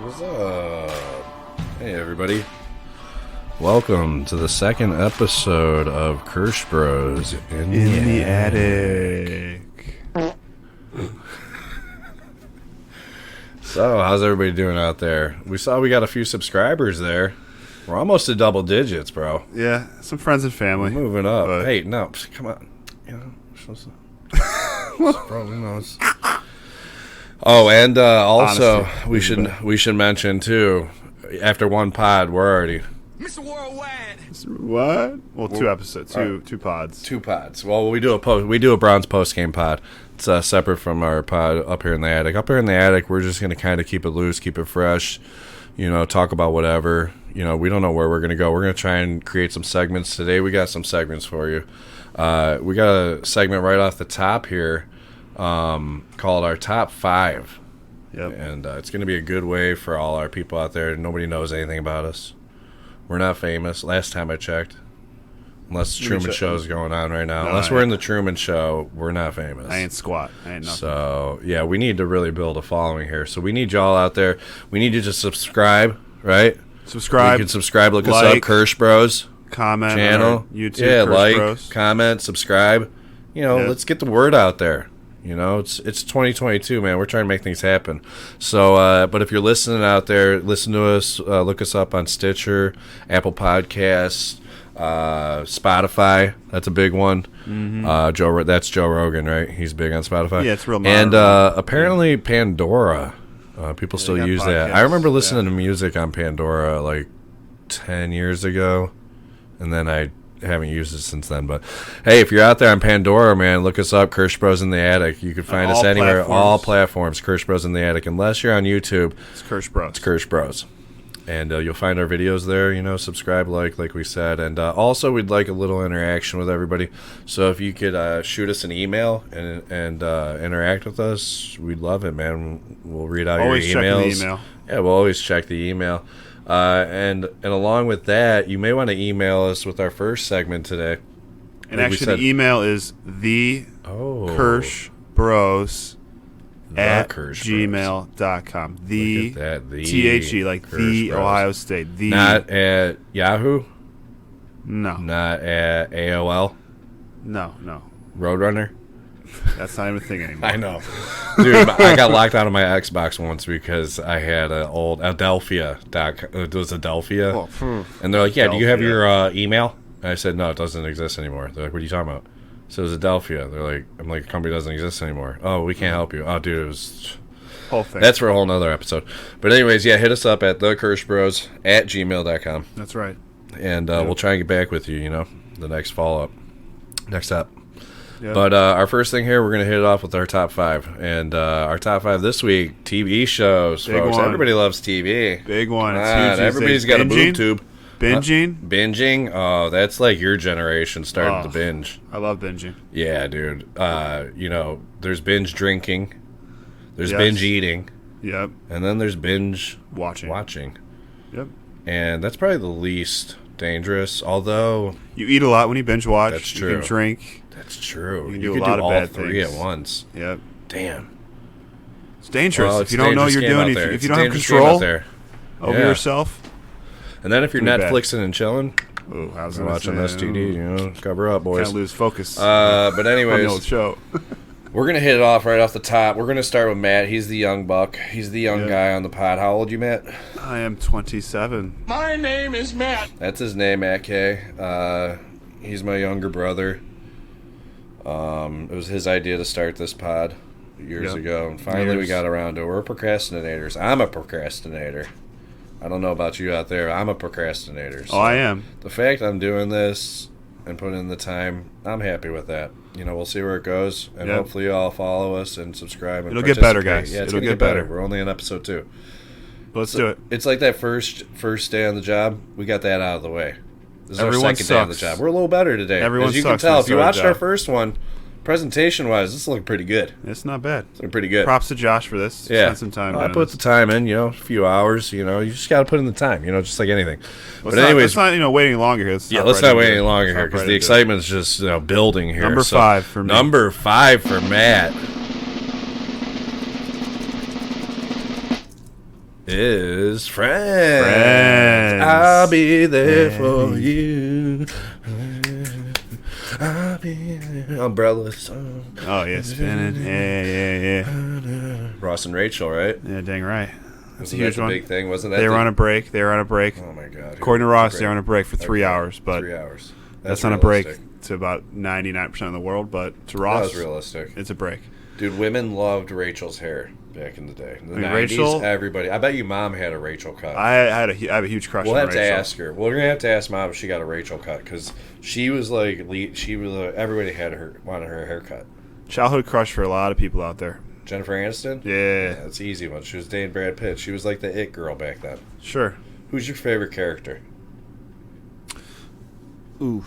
What's up? Hey, everybody. Welcome to the second episode of Kirsch Bros in the attic. So, how's everybody doing out there? We saw we got a few subscribers there. We're almost to double digits, bro. Yeah, some friends and family. We're moving up. But Hey, no, come on. You know, bro, who knows? Oh, and also Honestly, we should mention too. After one pod, we're already Mr. Worldwide. what? Well, two episodes, two pods. two pods. Well, we do a bronze post game pod. It's separate from our pod up here in the attic. Up here in the attic, we're just gonna kind of keep it loose, keep it fresh. You know, talk about whatever. You know, we don't know where we're gonna go. We're gonna try and create some segments today. We got some segments for you. We got a segment right off the top here. Called our top 5. Yep. And it's going to be a good way for all our people out there. Nobody knows anything about us. We're not famous. Last time I checked. Unless the Truman Show is going on right now. No, Unless we're in the Truman Show, we're not famous. I ain't squat. I ain't nothing. So, yeah, we need to really build a following here. So we need y'all out there. We need you to subscribe, right? Subscribe. You can subscribe. Look us like, up, Kirsch Bros. Comment Channel. on our YouTube. Yeah, Kirsch like, Bros. comment, subscribe. You know, Yeah. let's get the word out there. You know, it's 2022, man. We're trying to make things happen. So, but if you're listening out there, listen to us. Look us up on Stitcher, Apple Podcasts, Spotify. That's a big one. Mm-hmm. That's Joe Rogan, right? He's big on Spotify. Yeah, it's real And modern. apparently Pandora. People still got use that. podcasts, I remember listening to music on Pandora like 10 years ago, and then I haven't used it since then. But hey, if you're out there on Pandora, man, look us up, Kirsch Bros in the Attic. You can find us anywhere, all platforms, Kirsch Bros in the Attic. Unless you're on YouTube, It's Kirsch Bros. it's Kirsch Bros. And you'll find our videos there. You know, subscribe, like we said. And also, we'd like a little interaction with everybody. So if you could shoot us an email and interact with us, we'd love it, man. We'll read out Always your checking emails. the email. Yeah, we'll always check the email. And along with that, you may want to email us with our first segment today. And Like we actually, said- the email is thekirschbros at Kirsch Bros. gmail.com. The Look at that, the THE, like Kirsch the Bros. Ohio State. The Not at Yahoo, no, not at AOL, no. Roadrunner. That's not even a thing anymore. I know. Dude, I got locked out of my Xbox once because I had an old Adelphia. It was Adelphia. Oh, And they're like, yeah, do you have Adelphia. your email? And I said, no, it doesn't exist anymore. They're like, what are you talking about? So it was Adelphia. They're like, I'm like, the company doesn't exist anymore. Oh, we can't help you. Oh, dude, it was... Whole thing. That's for a whole nother episode. But anyways, yeah, hit us up at thekirschbros at gmail.com. That's right. And we'll try and get back with you, you know, the next follow-up. Next up. Yep. But our first thing here, we're going to hit it off with our top 5. And our top 5 this week, TV shows, Big folks. one. Everybody loves TV. Big one. Come It's on, huge these everybody's days. got a boob Binging? tube. Binging? Binging? Oh, that's like your generation started to Oh. binge. I love binging. Yeah, dude. You know, there's binge drinking. There's Yes. binge eating. Yep. And then there's binge Watching. Yep. And that's probably the least dangerous, although... You eat a lot when you binge watch. That's You true. can drink. That's true. You can You do a could lot do of all bad 3 things. at once. Yep. Damn. It's dangerous Well, if you don't know you're doing. If you don't have control over Yeah. yourself. And then if you're Pretty bad. Netflixing and chilling, Ooh, I was you're gonna watching say, STD, you know, cover up, boys. Can't lose focus. But on the anyways, old show. we're going to hit it off right off the top. We're going to start with Matt. He's the young buck. He's the young Yeah. guy on the pod. How old you, Matt? I am 27. My name is Matt. That's his name, Matt K. He's my younger brother. It was his idea to start this pod years Yep. ago, and finally we Years. got around to it. We're procrastinators. I'm a procrastinator. I don't know about you out there. I'm a procrastinator. So Oh, I am. the fact I'm doing this and putting in the time, I'm happy with that. You know, we'll see where it goes, and Yep. hopefully you all follow us and subscribe. And It'll get better, participate. guys. Yeah, it's It'll gonna get better. We're only on episode 2. Let's do it. It's like that first day on the job. We got that out of the way. This is Everyone our second day on the sucks. job. We're a little better today. Everyone As you sucks can tell, when if you they start a watched our job. first one, presentation-wise, this looked pretty good. It's not bad. It's looking pretty good. Props to Josh for this. Yeah. Spent some time. I doing put this. the time in, you know, a few hours, you know. You just got to put in the time, you know, just like anything. Let's But not, anyways, let's not wait any longer here. yeah, let's not wait any longer here because the excitement's just building here. Number 5 for me. Number 5 for Matt is Friends. Friends. I'll be there Yeah. for you. I'll be there. Umbrella song. Oh, yeah, spinning. Yeah. Ross and Rachel, right? Yeah, dang right. That's a Wasn't that huge the one. big thing? Wasn't that They were the- on a break. Oh my god. According to Ross, they're on a break for 3 hours, but 3 hours. that's not a break realistic. to about 99% of the world, but to That Ross, was realistic. it's a break. Dude, women loved Rachel's hair back in the day. In the I mean, 90s, Rachel- I bet you mom had a Rachel cut. I have a huge crush We'll on have to Rachel. ask her. We're gonna have to ask mom if she got a Rachel cut because she was like, everybody wanted her haircut. Childhood crush for a lot of people out there. Jennifer Aniston. Yeah, That's an easy one. She was dating Brad Pitt. She was like the it girl back then. sure. Who's your favorite character? Ooh,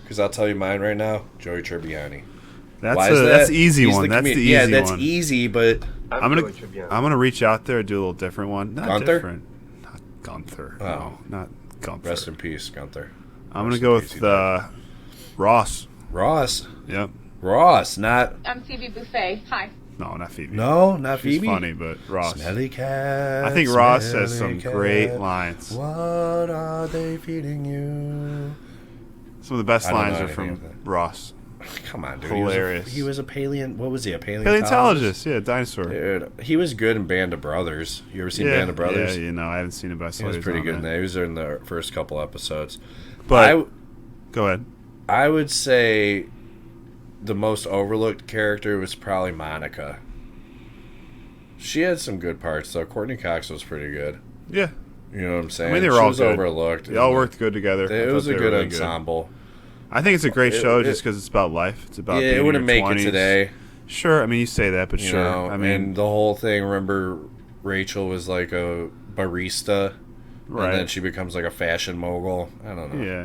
Because I'll tell you mine right now. Joey Tribbiani. that's Why is that? that's the easy He's one. That's the easy yeah, one. that's easy, but I'm gonna reach out there and do a little different one. Not Gunther? different. Not Gunther. Oh. No, not Gunther. rest in peace, Gunther. I'm gonna Rest go in peace, with he died. Ross. Ross. Yep. Ross, not I'm Phoebe Buffet. Hi. No, not Phoebe. no, not She's Phoebe. funny, but Ross. Smelly cat. I think Ross has smelly some great cat. lines. What are they feeding you? Some of the best I don't lines know are anything of from that. Ross. Come on, dude. Hilarious. He was a paleo. What was he? A paleontologist? Paleontologist, yeah, dinosaur. Dude, he was good in Band of Brothers. You ever seen Band of Brothers? Yeah, you know, I haven't seen it, but I saw He was he pretty on good in it. that. He was there in the first couple episodes. But go ahead. I would say the most overlooked character was probably Monica. She had some good parts, though. Courtney Cox was pretty good. Yeah, You know what I'm saying? I mean they were she all was good. overlooked. They all worked good together. I It thought was a they were good really ensemble. I think it's a great show It- just because it's about life. It's about Yeah, being it in wouldn't your make 20s. it today. Sure, I mean you say that, but You sure. know, I mean, and the whole thing. Remember, Rachel was like a barista, right? and then she becomes like a fashion mogul. I don't know. Yeah.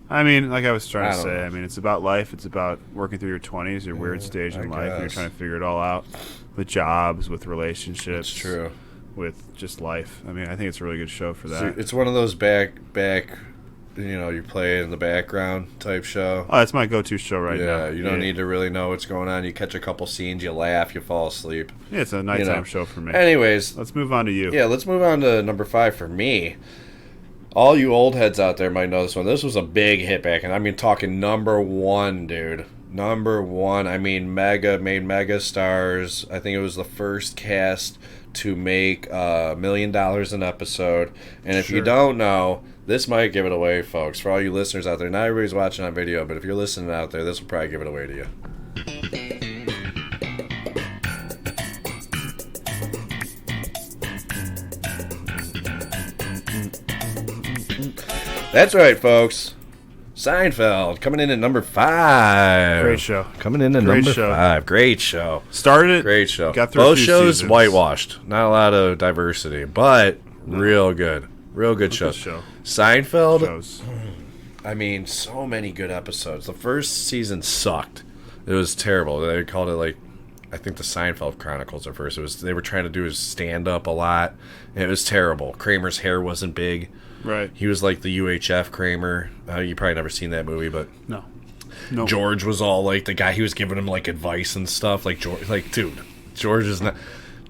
I mean, like I was trying I to don't say, know. I mean, it's about life. It's about working through your 20s, your weird stage in I life, and you're guess. trying to figure it all out with jobs, with relationships. It's true. With just life. I mean, I think it's a really good show for So that. it's one of those back, you know, you play it in the background type show. Oh, that's my go-to show right now. Yeah, you don't need to really know what's going on. You catch a couple scenes, you laugh, you fall asleep. Yeah, it's a nighttime know. show for me. Anyways, Let's move on to you. yeah, let's move on to number 5 for me. All you old heads out there might know this one. This was a big hit back, and I mean talking number 1, dude. Number 1. I mean, made mega stars. I think it was the first cast to make $1 million an episode. And if you Sure. don't know, this might give it away, folks. For all you listeners out there, not everybody's watching on video, but if you're listening out there, this will probably give it away to you. That's right, folks. Seinfeld coming in at number 5. Great show. Coming in at Great number show. 5. Great show. Started it. Great show. Got through a Both few shows seasons. whitewashed. Not a lot of diversity, but real good. Real good show. Good show. Seinfeld, Shows. I mean, so many good episodes. The first season sucked. It was terrible. They called it like, I think the Seinfeld Chronicles at first. It was they were trying to do his stand up a lot. And it was terrible. Kramer's hair wasn't big. Right. He was like the UHF Kramer. You probably never seen that movie, but No. No. George was all like the guy. He was giving him like advice and stuff. Like George, like dude, George is not.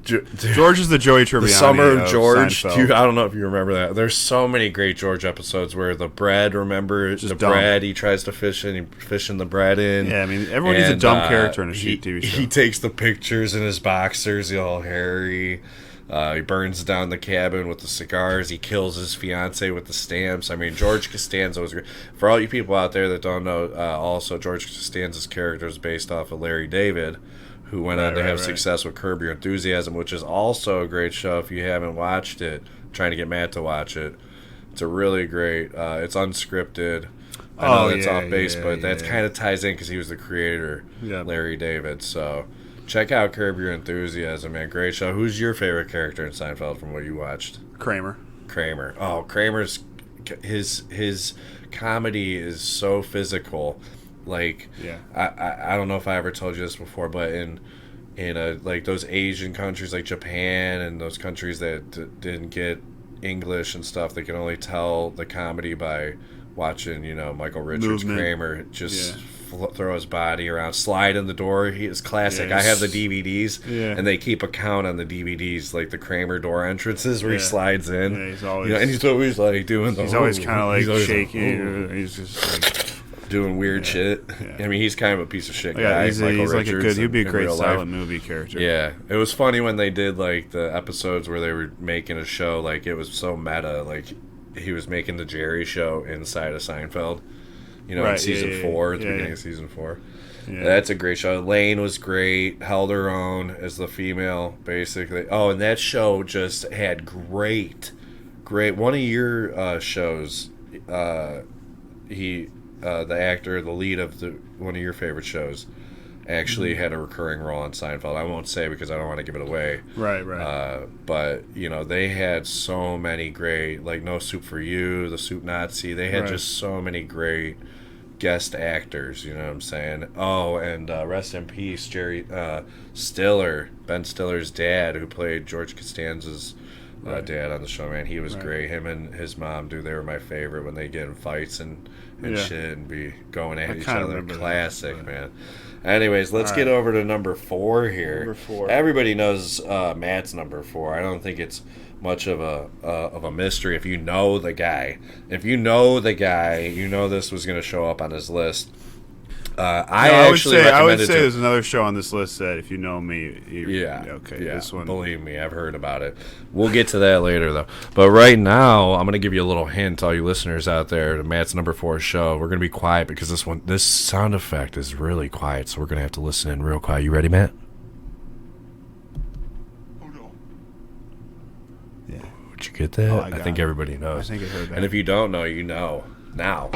Dude, George is the Joey Tribbiani. the Summer of George. Seinfeld. Dude, I don't know if you remember that. There's so many great George episodes where the bread. Remember Just the dumb. bread? He tries to fish in. He fishing the bread in. Yeah, I mean, everyone needs a dumb character in a TV show. He takes the pictures in his boxers, all hairy. He burns down the cabin with the cigars. He kills his fiance with the stamps. I mean, George Costanza was great. For all you people out there that don't know, also George Costanza's character is based off of Larry David, who went on to have success with Curb Your Enthusiasm, which is also a great show if you haven't watched it. I'm trying to get Matt to watch it. It's a really great. It's unscripted. I know that's off base, but that kind of ties in because he was the creator, Larry David. So check out Curb Your Enthusiasm, man. Great show. Who's your favorite character in Seinfeld from what you watched? Kramer. Kramer. Oh, Kramer's his comedy is so physical. Like, Yeah. I don't know if I ever told you this before, but in like those Asian countries like Japan and those countries that didn't get English and stuff, they can only tell the comedy by watching, Michael Richards' Movement. Kramer. Just throw his body around, slide in the door. He is classic. Yes. I have the DVDs, Yeah. and they keep a count on the DVDs, like the Kramer door entrances where he Yeah. slides in. Yeah, he's always- and he's always like doing the. He's always kind of he's like always shaking. "Oh," He's just like, doing weird shit. Yeah. I mean, he's kind of a piece of shit guy. yeah, he's Michael like a Richards good. He'd be a in great real life. silent movie character. Yeah, it was funny when they did like the episodes where they were making a show. Like it was so meta. Like he was making the Jerry show inside of Seinfeld. You know, in Right, season yeah, 4, at the yeah, beginning yeah. of season 4. Yeah. That's a great show. Lane was great. Held her own as the female, basically. Oh, and that show just had great. One of your shows. The actor, the lead of one of your favorite shows, actually had a recurring role on Seinfeld. I won't say because I don't want to give it away. Right. But you know, they had so many great, like No Soup for You, The Soup Nazi. They had Right. just so many great guest actors. You know what I'm saying? Oh, and rest in peace, Jerry Stiller, Ben Stiller's dad, who played George Costanza's dad on the show. Man, he was Right. great. Him and his mom, dude, they were my favorite when they get in fights and Yeah. shit and be going at I each kinda other. remember that, Classic, but- man. Anyways, let's All get right. over to number 4 here. Number 4. Everybody knows Matt's number 4. I don't think it's much of a mystery if you know the guy. If you know the guy, you know this was going to show up on his list. I would actually say recommended to- there's another show on this list that if you know me, Yeah. okay, Yeah. this one. Believe me, I've heard about it. We'll get to that later, though. But right now, I'm going to give you a little hint, all you listeners out there, to Matt's number 4 show. We're going to be quiet because this sound effect is really quiet, so we're going to have to listen in real quiet. You ready, Matt? Yeah. Did you get that? Oh, I I got think it. everybody knows. I think I heard that. And if you don't know, you know. Now.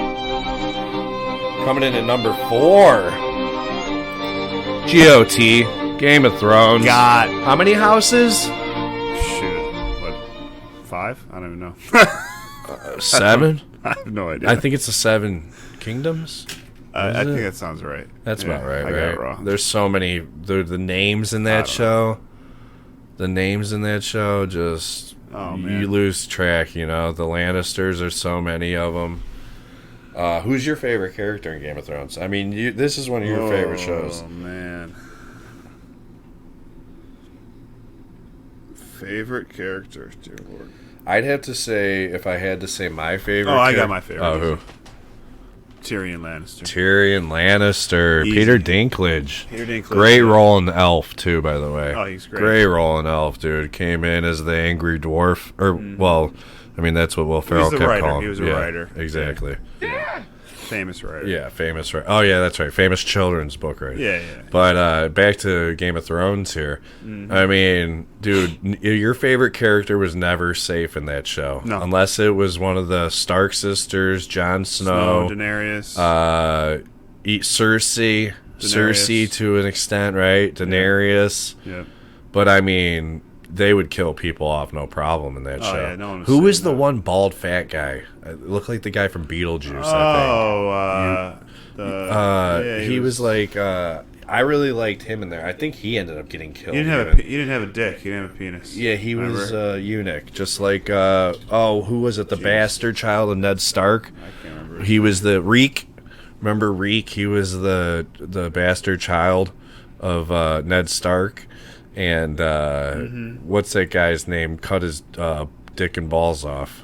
Coming in at number 4. GOT. Game of Thrones. God, How many houses? shit, what? 5? I don't even know. 7? I have no idea. I think it's the 7 kingdoms. I Is think it? that sounds right. That's Yeah, about right, I got it wrong. There's so many. The names in that show. The names in that show just. Oh, man. You lose track, you know. The Lannisters, there's so many of them. Who's your favorite character in Game of Thrones? I mean, this is one of your favorite shows. Oh man. Favorite character, dear Lord. I'd have to say, if I had to say my favorite. Oh, I got my favorite. Oh, who? Tyrion Lannister. Tyrion Lannister. Easy. Peter Dinklage. Peter Dinklage. Great role in Elf, too, by the way. Oh, he's great. Great role in Elf, dude. Came in as the angry dwarf. Well, I mean, that's what Will Ferrell the kept writer. calling He was him. a Yeah, writer. Exactly. Famous writer. Yeah, famous. Oh, yeah, that's right. Famous children's book writer. Yeah. But back to Game of Thrones here. I mean, dude, your favorite character was never safe in that show. No. Unless it was one of the Stark sisters, Jon Snow, Daenerys. Cersei. Cersei to an extent, right? Daenerys. Yep. But I mean, they would kill people off no problem in that show. yeah, no one was Who was saying the that. one bald fat guy? It looked like the guy from Beetlejuice, he was like, I really liked him in there. I think he ended up getting killed. You didn't have even. you didn't have a dick. You didn't have a penis. Yeah, he was Remember? eunuch, just like who was it? The bastard child of Ned Stark. I can't remember. He was the Reek. Remember Reek? He was the bastard child of Ned Stark. And what's that guy's name? Cut his dick and balls off.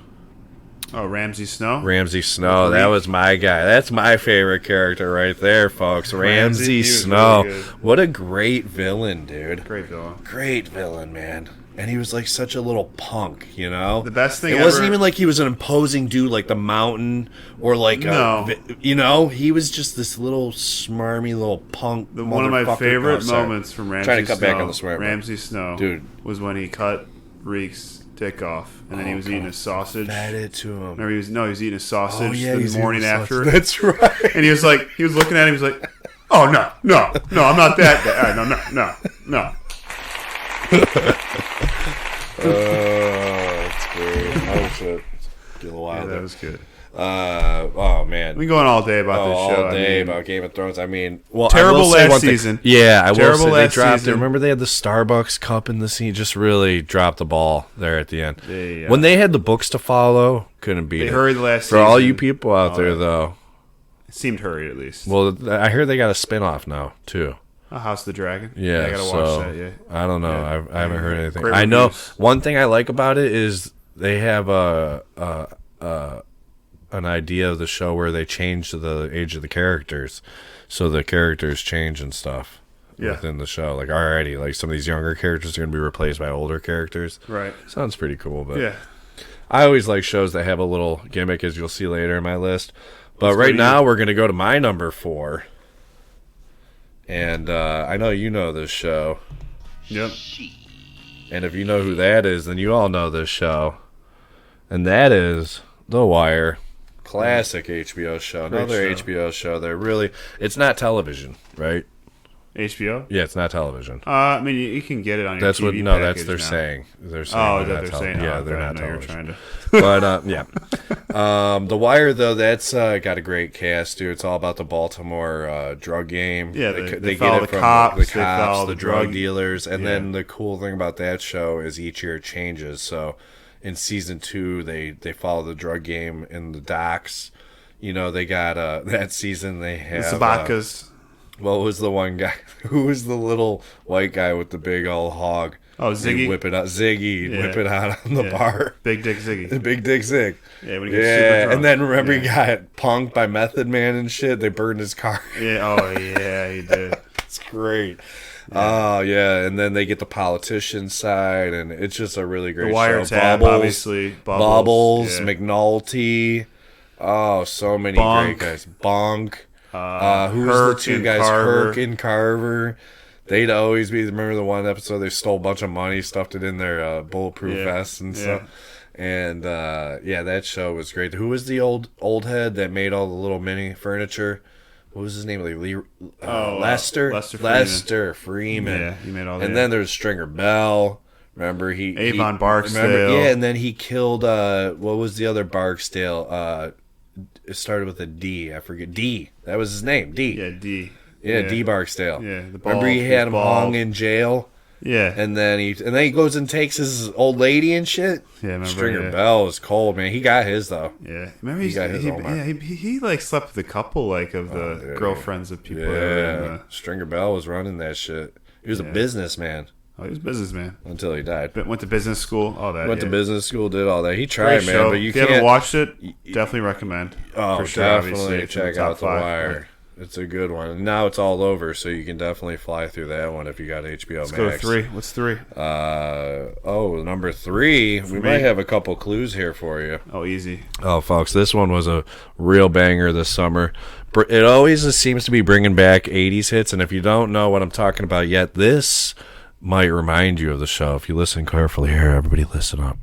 Oh, Ramsay Snow. Ramsay Snow. Reek. That was my guy. That's my favorite character right there, folks. Ramsay he was Snow. really good. What a great villain, dude. Great villain. Great villain, man. And he was like such a little punk, you know? The best thing It wasn't ever- even like he was an imposing dude like the Mountain or like No. you know, he was just this little smarmy little punk. One of my motherfucker. favorite Oh, sorry. moments from Ramsay Trying to cut Snow, back on the swear, bro. Ramsay Snow, Dude. was when he cut Reek's dick off, and then he was eating a sausage. Fed it to him. Remember, he was eating a sausage Oh, yeah, the he's morning eating after, That's right. and he was looking at him, he was like, "Oh no, I'm not that guy. No." That's great. Oh shit. Get a little Yeah, wild that there. was good. Oh man. We going all day about this show. All day I mean, about Game of Thrones. I mean, well, Terrible I will say last one thing. season. Yeah, I will Terrible say they last dropped it. season. Remember they had the Starbucks cup in the scene. Just really dropped the ball there at the end. They, when they had the books to follow, couldn't beat They it. hurried last For all season. you people out Oh, there, yeah. though, It seemed hurried, at least. Well, I hear they got a spin-off now too. House of the Dragon. Yeah, I gotta so watch that. Yeah, I don't know. Yeah. I haven't heard anything. Great I know reviews. one thing I like about it is they have an idea of the show where they change the age of the characters, so the characters change and stuff within the show. Like already, like some of these younger characters are going to be replaced by older characters. Right. Sounds pretty cool, but Yeah. I always like shows that have a little gimmick, as you'll see later in my list. But Let's go right to now, you. we're going to go to my number 4. And I know you know this show. Yep. And if you know who that is, then you all know this show. And that is The Wire. Classic HBO show. Another show. HBO show. They're really... It's not television, right? HBO. Yeah, it's not television. I mean, you can get it on your That's TV what... No, that's package they're now. saying. They're saying Oh, is they're that not they're saying? Yeah, Oh, they're okay, not I know you're television. trying But, to. yeah. The Wire, though, that's got a great cast, dude. It's all about the Baltimore drug game. Yeah, they get follow it the from cops, the they follow the the drug drug- dealers. And Yeah. then the cool thing about that show is each year it changes. So in season 2, they follow the drug game in the docks. You know, they got that season they The have Sabakas. what was the one guy? Who was the little white guy with the big old hog? Oh, He'd Ziggy? whip it out. Ziggy, Yeah. whip it out on the Yeah. bar. Big Dick Ziggy. Big Dick Zig. Yeah, when he gets super Yeah, drunk. and then remember he Yeah. got punked by Method Man and shit. They burned his car. Yeah. Oh, yeah, he did. It's great. Oh yeah, and then they get the politician side, and it's just a really great The show. Wiretap, obviously. Bubbles, yeah. McNulty. Oh, so many Bonk. great guys. Bonk. Who was Herc the two and guys? Carver. Herc and Carver. They'd always be. Remember the one episode they stole a bunch of money, stuffed it in their bulletproof Yeah. vests and Yeah. stuff. And yeah, that show was great. Who was the old head that made all the little mini furniture? What was his name? Like Lester. Lester Freeman. Freeman. Yeah, he made all that. And then there's Stringer Bell. Remember Avon Barksdale. Yeah, and then he killed. What was the other Barksdale? It started with a D. I forget. D. That was his name. D. Yeah, D. Yeah, D. Barksdale. Yeah, the Remember he had him hung in jail, Yeah. and then he goes and takes his old lady and shit. Yeah, remember, Stringer yeah. Bell was cold, man. He got his though. Yeah, remember He got his own mark. he like slept with a couple like of the dude. girlfriends of people. that were in Yeah, Stringer Bell was running that shit. He was a businessman he was a businessman. until he died. But went to business school. All that. Went to yeah. business school, did all that. He Great tried, man, show. but you if can't. you haven't watched it, definitely recommend. Oh, for sure, definitely obviously. It's in check top out The 5. Wire. It's a good one. And now it's all over, so you can definitely fly through that one if you got HBO Let's Max. go to 3. What's 3? Number 3. We me. might have a couple clues here for you. Oh, easy. Oh, folks, this one was a real banger this summer. It always seems to be bringing back 80s hits, and if you don't know what I'm talking about yet, this might remind you of the show. If you listen carefully here, everybody listen up.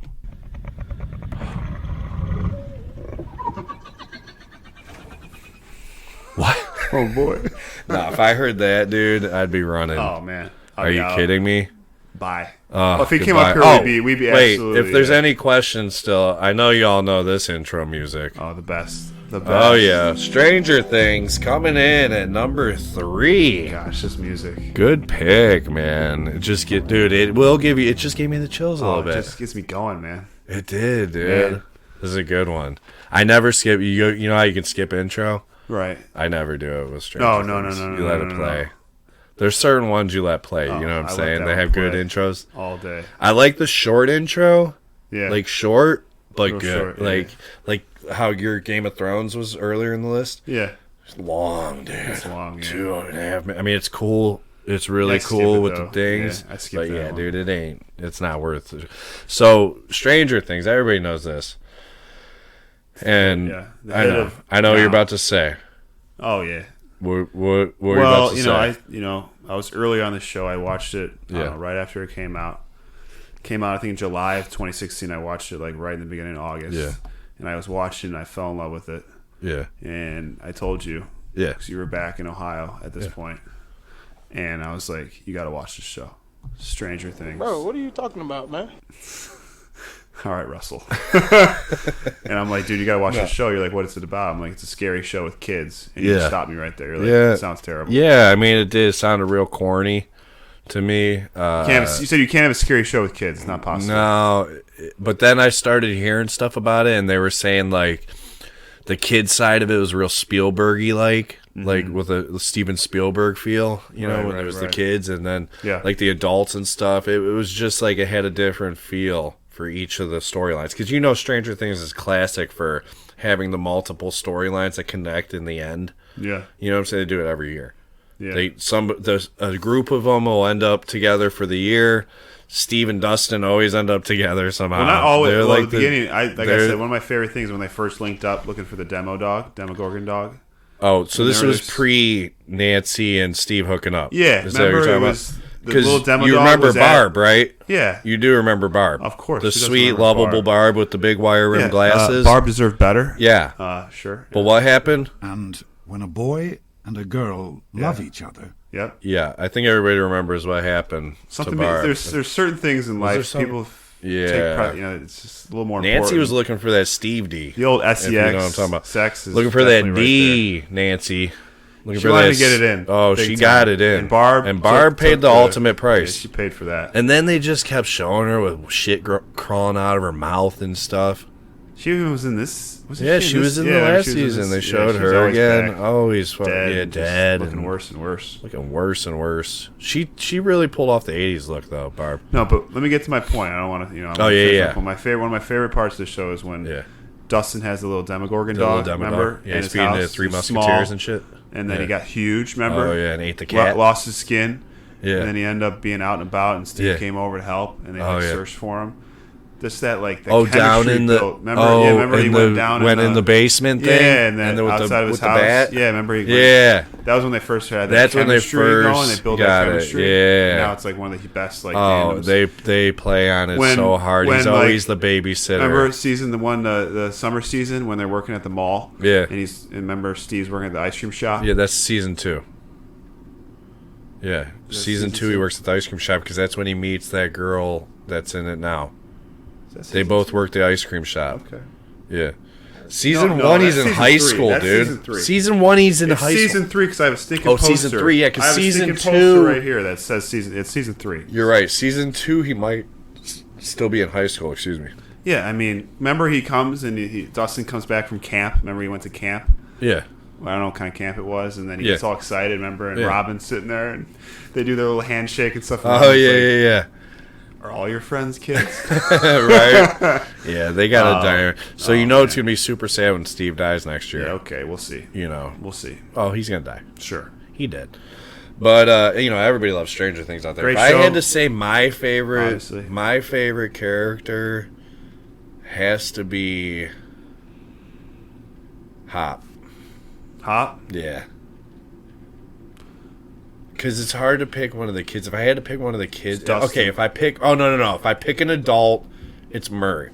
What? Oh boy. Nah, if I heard that, dude, I'd be running. Oh man. Are you kidding me? Bye. Oh, if he came goodbye. up here, Oh, we'd be wait, absolutely. if there's any questions still, I know you all know this intro music. Oh, the best. The best. Oh yeah, Stranger Things coming in at number 3. Gosh, this music. Good pick, man. It just dude. It will give you. It just gave me the chills a Oh, little it bit. just gets me going, man. It did, dude. Yeah. This is a good one. I never skip. You know how you can skip intro? Right. I never do it with Stranger Oh, no, Things. no, no, You no, let no, it no, play. no. There's certain ones you let play. Oh, You know what I I'm let saying? that They one have good play. intros. All day. I like the short intro. Yeah. Like short, but Real good. short, yeah. Like how your Game of Thrones was earlier in the list. yeah. It's long, dude. It's long, yeah. 2.5 minutes. I mean, it's cool. It's really I skip cool it, with though. the things. Yeah, I skip but that yeah, one. dude, it ain't. It's not worth it. So, Stranger Things. Everybody knows this. And Yeah. The I hit know. of I know what you're now. about to say. Oh yeah. What are you about Well, to you say? know, I was early on the show. I watched it Yeah. right after it came out. Came out, I think, in July of 2016. I watched it like right in the beginning of August. Yeah. And I was watching, and I fell in love with it. Yeah. And I told you, Yeah. because you were back in Ohio at this point. And I was like, you got to watch this show, Stranger Things. Bro, what are you talking about, man? All right, Russell. And I'm like, dude, you got to watch this show. You're like, what is it about? I'm like, it's a scary show with kids. And you Yeah. just stopped me right there. You're like, Yeah. it sounds terrible. Yeah, I mean, it did sound real corny to me. You said you can't have a scary show with kids. It's not possible. No, but then I started hearing stuff about it, and they were saying like the kid side of it was real Spielberg-y like with a Steven Spielberg feel, you know, when it was the kids, and then like the adults and stuff. It was just like it had a different feel for each of the storylines, because you know Stranger Things is classic for having the multiple storylines that connect in the end. Yeah, you know what I'm saying? They do it every year. Yeah, there's a group of them will end up together for the year. Steve and Dustin always end up together somehow. Well, not always. They're Well, like at the beginning, I said, one of my favorite things when they first linked up looking for the Demogorgon dog. Oh, so this was pre Nancy and Steve hooking up. Yeah, is remember it was the little Demodog. You remember Barb, right? Yeah, you do remember Barb, of course. The sweet, lovable Barb with the big wire rim glasses. Barb deserved better. Yeah, sure. But what happened? And when a boy and a girl love each other. Yep. Yeah, I think everybody remembers what happened to Barb. There's certain things in life people. Yeah, you know, it's just a little more. Nancy important. was looking for that Steve D. The old SEX. You know what I'm talking about. Sex is looking for that D. Right, Nancy. She wanted to get it in. Oh, she got it in. And Barb paid the ultimate price. Yeah, she paid for that. And then they just kept showing her with shit crawling out of her mouth and stuff. She was in this. She was in the last season. They showed her again. Always dead. Looking worse and worse. Looking worse and worse. She really pulled off the 80s look, though, Barb. No, but let me get to my point. I don't want to, you know. One of my favorite parts of the show is when Dustin has the little Demogorgon dog. Remember? Yeah, he's feeding the Three Musketeers and shit. And then he got huge, remember? Oh, yeah, and ate the cat. Lost his skin. Yeah. And then he ended up being out and about, and Steve came over to help, and they searched for him. Just that, like, that down in the remember he went down in the basement thing. Yeah, and then outside of his house. Bat. Yeah, remember he that was when they first had that. That's when they first going. They built that chemistry. Yeah, now it's like one of the best like. Tandems. They play on it so hard. He's always the babysitter. Remember the summer season when they're working at the mall. Yeah, and remember Steve's working at the ice cream shop. Yeah, that's season 2. Yeah, season 2 he works at the ice cream shop because that's when he meets that girl that's in it now. They both work the ice cream shop. Okay. Yeah. Season 1, he's in high school, dude. Season 1, he's in high school. Season 3, because I have a stinking poster. Season 3, yeah, because season 2 poster right here that says it's season 3. You're right. Season 2, he might still be in high school. Excuse me. Yeah, I mean, remember he comes and Dustin comes back from camp. Remember he went to camp. Yeah. Well, I don't know what kind of camp it was, and then he gets all excited. Remember, and Robin's sitting there, and they do their little handshake and stuff. Oh yeah. Are all your friends kids? Right. Yeah, they got a diner. So it's gonna be super sad when Steve dies next year. Yeah, okay, we'll see. We'll see. Oh, he's gonna die. Sure, he did. But everybody loves Stranger Things out there. Great if show. I had to say my favorite, Honestly. my favorite character has to be Hop. Hop? Yeah. Because it's hard to pick one of the kids. If I had to pick one of the kids... Okay, if I pick... Oh, no. If I pick an adult, it's Murray.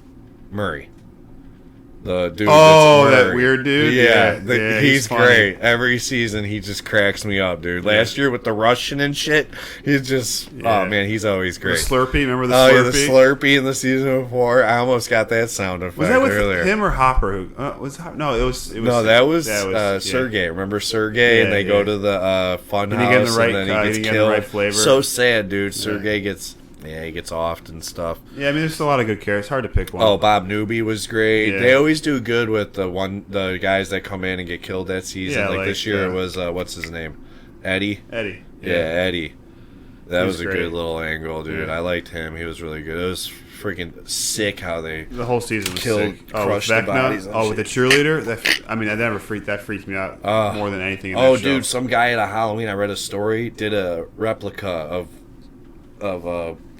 The dude that weird dude? Yeah, he's great. Every season, he just cracks me up, dude. Last year with the Russian and shit, he's just... Oh, man, he's always great. The Slurpee, remember the Slurpee? Oh, yeah, the Slurpee in the season before. I almost got that sound effect earlier. Was that with him or Hopper? No, it was... No, that was Sergey. Remember Sergey? And they go to the fun house, and then he gets killed. The right flavor. So sad, dude. Sergey gets... Yeah, he gets offed and stuff. Yeah, I mean, there's a lot of good characters. It's hard to pick one. Oh, Bob Newby was great. Yeah. They always do good with the guys that come in and get killed that season. Yeah, like this year it was, what's his name? Eddie? Eddie. Yeah, Eddie. That was a good little angle, dude. I liked him. He was really good. It was freaking sick how they... The whole season was sick. Crushed the bodies. With the cheerleader? That freaked me out more than anything in that show. Dude, some guy at a Halloween, I read a story, did a replica of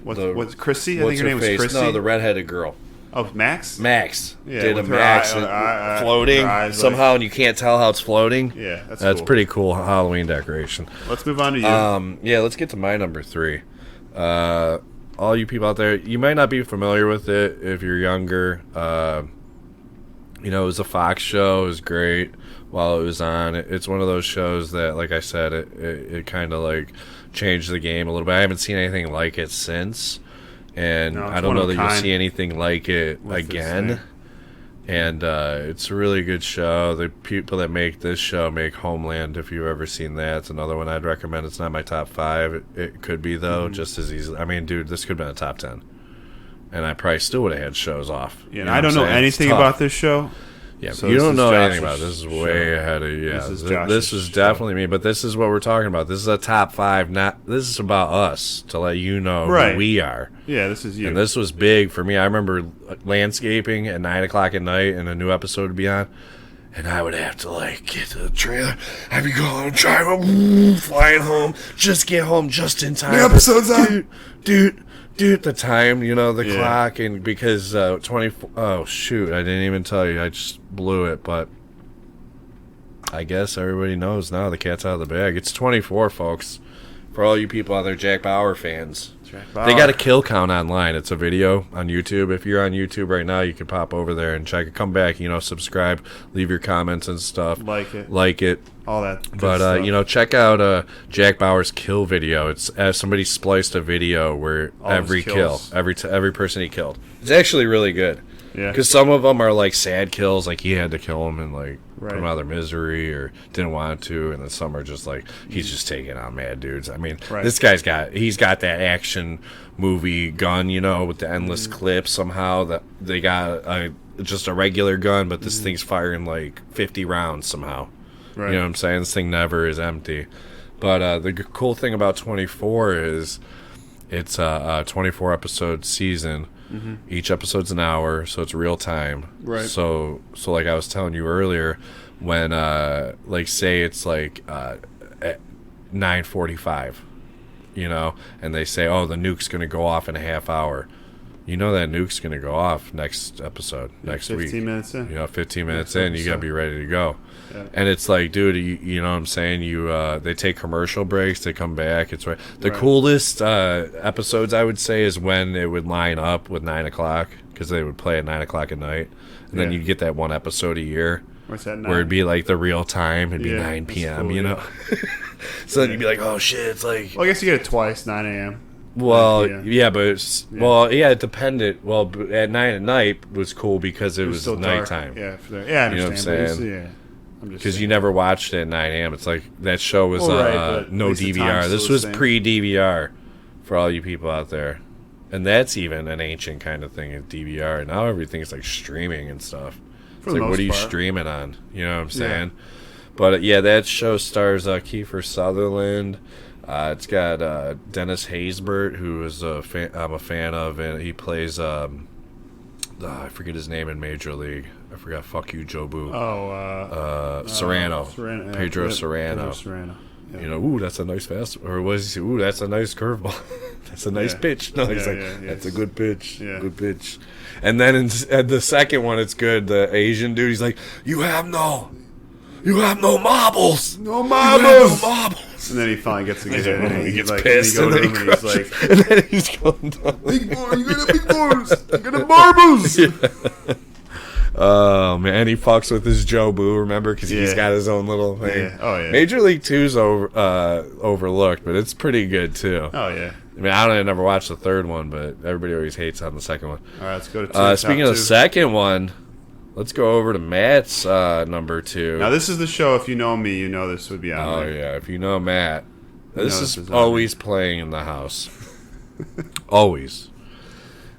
what's Chrissy? I think her name was Chrissy. No, the redheaded girl. Oh, Max? Max. Yeah, did a Max floating somehow, and you can't tell how it's floating. Yeah, that's cool. Pretty cool Halloween decoration. Let's move on to you. Yeah, let's get to my number 3. All you people out there, you might not be familiar with it if you're younger. It was a Fox show. It was great while it was on. It's one of those shows that, like I said, it kind of like changed the game a little bit. I haven't seen anything like it since, and I don't know that you'll see anything like it again. And it's a really good show. The people that make this show make Homeland. If you've ever seen that, it's another one I'd recommend. It's not my top 5. It could be, though, just as easily. I mean, dude, this could have been a top 10. And I probably still would have had shows off. Yeah, I don't know anything about this show. Yeah, So you this don't is know Josh's anything about it. This is way show. ahead of you. Yeah, This is this Josh's is show. definitely me. But this is what we're talking about. This is a top 5. This is about us to let you know Right. who we are. Yeah, this is you. And this was big for me. I remember landscaping at 9 o'clock at night, and a new episode would be on. And I would have to get to the trailer. I'd be going, driving, flying home, just get home just in time. The episode's on. Dude, the time, the clock, and because 24. Oh shoot, I didn't even tell you. I just blew it, but I guess everybody knows now. The cat's out of the bag. It's 24, folks. For all you people out there, Jack Bauer fans. They got a kill count online. It's a video on YouTube. If you're on YouTube right now, you can pop over there and check it. Come back, subscribe, leave your comments and stuff. Like it. All that. Good But stuff. check out Jack Bauer's kill video. It's somebody spliced a video where All every his kill, kills. every person he killed. It's actually really good. Yeah. Because some of them are sad kills, he had to kill them and put them Right. out of their misery or didn't want to, and then some are just he's just taking on mad dudes. I mean, Right. this guy's got that action movie gun, with the endless clips. Somehow that they got just a regular gun, but this thing's firing 50 rounds somehow. Right. You know what I'm saying? This thing never is empty. But the cool thing about 24 is it's a 24 episode season. Mm-hmm. Each episode's an hour, so it's real time. Right. So like I was telling you earlier, when say it's at 9:45, and they say, oh, the nuke's gonna go off in a half hour. That nuke's gonna go off next episode, next 15 week. 15 minutes in. 15 minutes Next in, you gotta episode. be ready to go. Yeah. And it's dude, you know what I'm saying? They take commercial breaks, they come back. It's right. The Right. coolest episodes, I would say, is when it would line up with 9 o'clock, because they would play at 9 o'clock at night. And then Yeah. you'd get that one episode a year What's that? where it'd be the real time. It'd be Yeah, 9 that's p.m., cool, So then you'd be oh shit, it's Well, I guess you get it twice, 9 a.m. Well, Yeah. yeah, but it depended. Well, at 9 at night was cool because it was still dark. nighttime. Yeah, I You know what I'm understand. but saying? yeah, I'm just Because saying. you never watched it at 9 a.m. It's that show was Well, right, but at no least the DVR. time's This still was the same. pre-DVR for all you people out there. And that's even an ancient kind of thing, is DVR. Now everything's streaming and stuff. For It's the what most are you part. streaming on? You know what I'm Yeah. saying? But yeah, that show stars Kiefer Sutherland. It's got Dennis Haysbert, who is I'm a fan of, and he plays I forget his name in Major League. I forgot. Fuck you, Joe Boo. Serrano. Serrano, yeah. Pedro Yep, Serrano. Pedro Serrano. Yeah. Ooh, that's a nice fast. Or was he? Ooh, that's a nice curveball. That's a nice Yeah. pitch. No, he's Yeah, like, yeah, that's yes. a good pitch. Yeah. Good pitch. And then in the second one, it's good. The Asian dude, he's like, you have no marbles. No You have no marbles. And then he finally gets to get He's it. like, And he he's gets pissed, and and you then go he to him and he's crushes, like, and then he's going down. big boy, you got a big boys. You got a marbles. Oh man, he fucks with his Joe Boo, remember? Because he's Yeah. got his own little thing. Yeah. Oh, yeah. Major League 2's overlooked, but it's pretty good too. Oh, yeah. I mean, I never watched the third one, but everybody always hates on the second one. All right, let's go to two. Speaking top of the two. second one, let's go over to Matt's number 2. Now, this is the show. If you know me, you know this would be on Oh there. yeah, if you know Matt, this know is this is on always playing in the house. Always.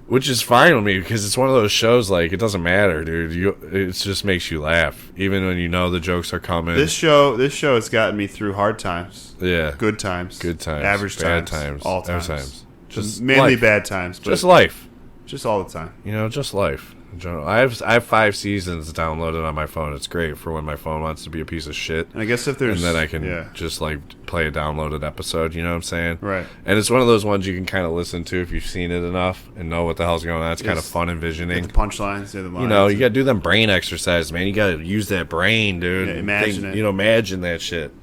Which is fine with me because it's one of those shows it doesn't matter, dude. It just makes you laugh, even when you know the jokes are coming. This show has gotten me through hard times, yeah, good times, bad average times, times, all every times. Just Mainly life. bad times, but Just life, just all the time. just life. in general. I have 5 seasons downloaded on my phone. It's great for when my phone wants to be a piece of shit. And I guess if there's... And then I can yeah. just play a downloaded episode, you know what I'm saying? Right. And it's one of those ones you can kind of listen to if you've seen it enough and know what the hell's going on. It's kind of Yes. fun Get envisioning. the punchlines, the lines. You know, you got to do them brain exercises, man. You got to use that brain, dude. Yeah, imagine it. Imagine that shit.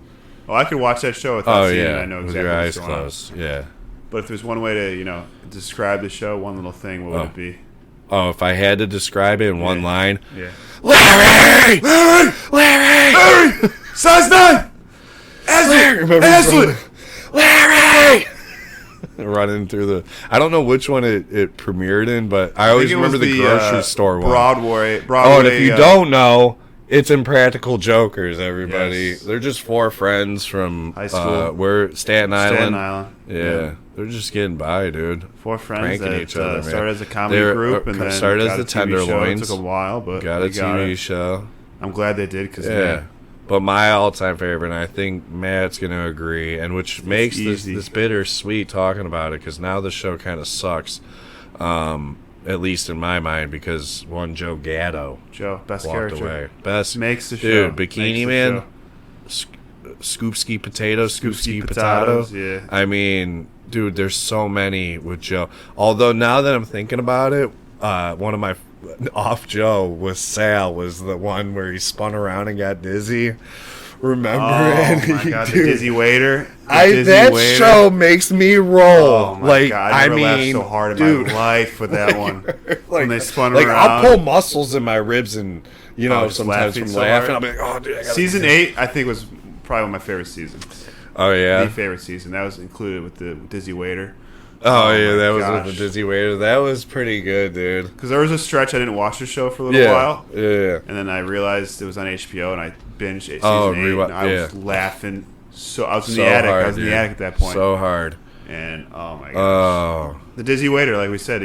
Oh, I could watch that show without Oh, seeing it. yeah. I know With exactly your what's eyes going on. closed. Yeah. But if there's one way to, describe the show, one little thing, what would it be? Oh, if I had to describe it in one Yeah. line, Yeah. Larry! Larry! Size 9! Ashley! Larry! Running through the... I don't know which one it premiered in, but I always remember the grocery store one. Broadway. Oh, and if you don't know, It's Impractical Jokers, everybody. Yes. They're just 4 friends from high school. We're Staten Island. Staten Island. Yeah. They're just getting by, dude. 4 friends Pranking that each other, man. started as a comedy They're, group and then started got as the a TV show. It Tenderloins. took a while, but Got a they got TV it. show. I'm glad they did because Yeah. But my all-time favorite, and I think Matt's going to agree, and which makes easy. this bittersweet talking about it, because now the show kind of sucks, at least in my mind, because one Joe Gatto Joe, best walked character. away. Best Makes the show. dude, Bikini Makes the Man, show. Scoopski Potatoes, Scoopski Scoopski Potato. Potatoes, yeah. I mean, dude, there's so many with Joe. Although now that I'm thinking about it, one of my off Joe was Sal, was the one where he spun around and got dizzy. Remember it? Oh my god, the Dude, dizzy waiter. that show makes me roll. Oh my like, god, I never laughed mean, so hard in dude, my life with that one. When they spun like, around. I'll pull muscles in my ribs, and just sometimes laughing from so laughing, hard. I'll be like, oh, dude, I gotta Season 8, I think, was probably one of my favorite seasons. Oh yeah. The favorite season. That was included with the dizzy waiter. Oh yeah, my that was gosh. with the Dizzy Waiter. That was pretty good, dude. Because there was a stretch I didn't watch the show for a little Yeah, while. yeah. And then I realized it was on HBO, and I binged season 8. rewa- And I was yeah. laughing. So I was in So the attic. hard, I was in dude. the attic at that point. So hard. And oh my gosh, Oh, the dizzy waiter, like we said,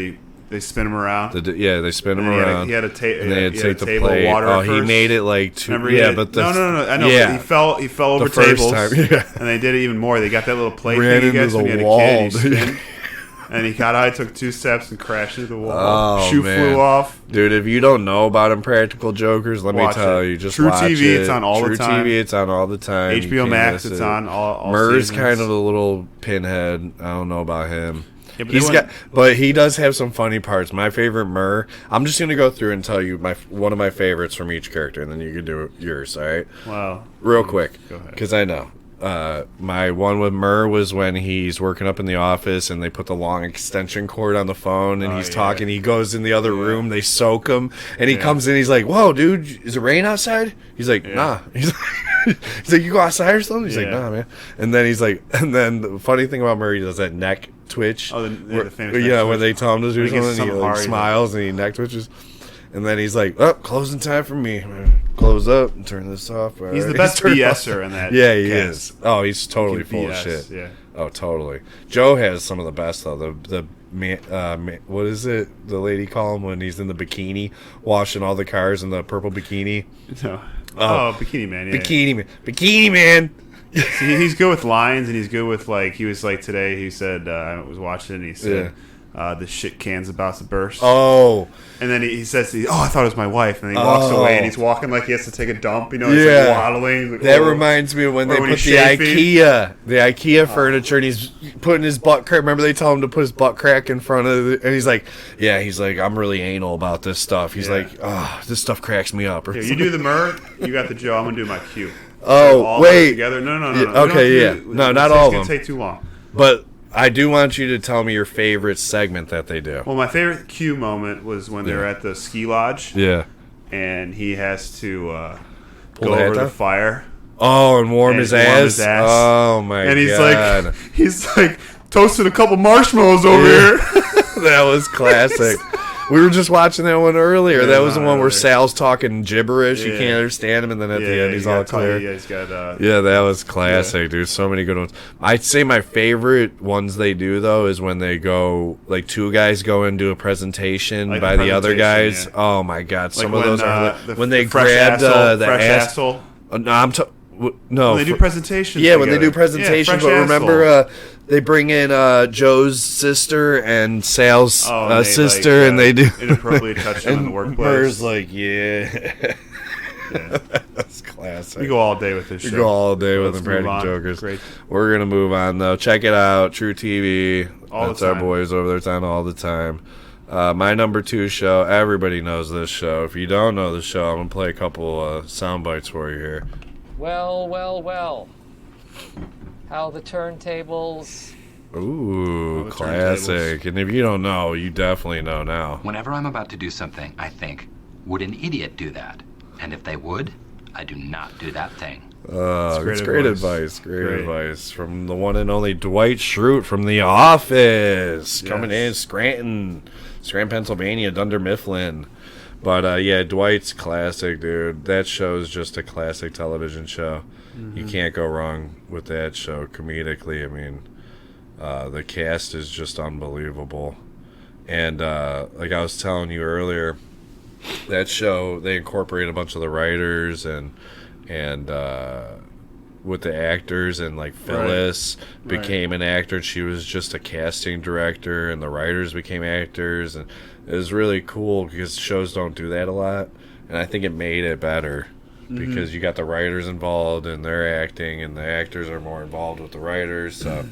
they spin him around. they spin him And he had a- around. he had a and they had he to had take a the table of plate. water Oh, at he first. made it like two. Remember, Yeah, had- but the no. I know. Yeah, But he fell over The first tables. time, yeah. And they did it even more. They got that little plate Ran thing you into guys the when you had wall, a kid. And he dude. spin. And he got out, took 2 steps, and crashed into the wall. Oh, Shoe man. flew off. Dude, if you don't know about Impractical Jokers, let Watch me tell it. you, just True watch TV, it. it's on all the True time. TV, it's on all the time. You HBO can't Max, miss it's it. on all Murr's seasons. kind of a little pinhead. I don't know about him. Yeah, but He's they got, but he does have some funny parts. My favorite Murr. I'm just gonna go through and tell you one of my favorites from each character, and then you can do yours. All right, Wow. real quick, Go ahead. because I know. My one with Murr was when he's working up in the office and they put the long extension cord on the phone and he's yeah. talking. He goes in the other room, they soak him, and he comes in. He's like, "Whoa, dude, is it rain outside?" He's like, "Nah." He's like, "You go outside or something?" He's like, Yeah. "Nah, man." And then he's like, and then the funny thing about Murr, he does that neck twitch. Oh, the famous neck yeah, when twitch. they tell him to do When he gets something, he something like hard, he's smiles and he neck twitches. And then he's like, "Oh, closing time for me. Close up and turn this off." He's the Alright. best Turn BSer off. in that. Yeah, he cast. is. Oh, he's totally He can full of BS, shit. yeah. Oh, totally. Joe has some of the best though. What is it? The lady call him when he's in the bikini, washing all the cars in the purple bikini. No. Oh. Bikini Man. Yeah. Bikini man. See, he's good with lines, and he's good with he was like today. He said I was watching, and he said. The shit can's about to burst. Oh, And then he says, "Oh, I thought it was my wife." And then he walks away, and he's walking like he has to take a dump. You know, he's Yeah. like waddling. He's like, that "Oh." reminds me of when Or they when put he's the chafing. IKEA furniture, and he's putting his butt crack. Remember they tell him to put his butt crack in front of it, and he's like, I'm really anal about this stuff. He's Yeah. like, oh, this stuff cracks me up. Or Here, you do the Murr. You got the Joe. I'm gonna do my cue. Oh, All wait. together. No. Yeah, We don't have okay, to yeah. do- No, not it's all of gonna them. take too long. But I do want you to tell me your favorite segment that they do. Well, my favorite cue moment was when they're at the ski lodge, Yeah. and he has to Pull go the hat over the down? fire. Oh, and warm And his warm ass. his ass. Oh my And he's god. like toasted a couple marshmallows over here. That was classic. We were just watching that one earlier. Yeah, That was the one where earlier. Sal's talking gibberish. You Yeah. can't understand him, and then at the end he's all clear. Yeah, he's got. Yeah, that was classic, dude. So many good ones. I'd say my favorite ones they do though is when they go like 2 guys go and do a presentation Like by a the other guys. presentation, yeah. Oh my god, some Like of those are the when they fresh grabbed asshole, the fresh ass. asshole. No, I'm no. When they do presentations. Yeah, when they do together. presentation. Yeah, But fresh remember, asshole. they bring in Joe's sister and Sal's Oh, and they, sister, and they do inappropriately touch them in the workplace. Murr's like, yeah. That's classic. We go all day with this We show. go all day with Let's the move on. Practical Jokers. Great. We're gonna move on though. Check it out, True TV. All the That's our time. boys over there. It's on all the time. My number 2 show. Everybody knows this show. If you don't know the show, I'm gonna play a couple sound bites for you here. Well. How the turntables. Ooh, the classic. And if you don't know, you definitely know now. Whenever I'm about to do something, I think, would an idiot do that? And if they would, I do not do that thing. It's great great advice. advice. Great Great. advice from the one and only Dwight Schrute from The Office. Coming in, Yes. Scranton, Pennsylvania, Dunder Mifflin. But yeah, Dwight's classic, dude. That show is just a classic television show. You can't go wrong with that show comedically. I mean, the cast is just unbelievable. And like I was telling you earlier, that show, they incorporate a bunch of the writers and with the actors, and like Phyllis became an actor, and she was just a casting director, and the writers became actors, and it was really cool because shows don't do that a lot, and I think it made it better because you got the writers involved and they're acting, and the actors are more involved with the writers, so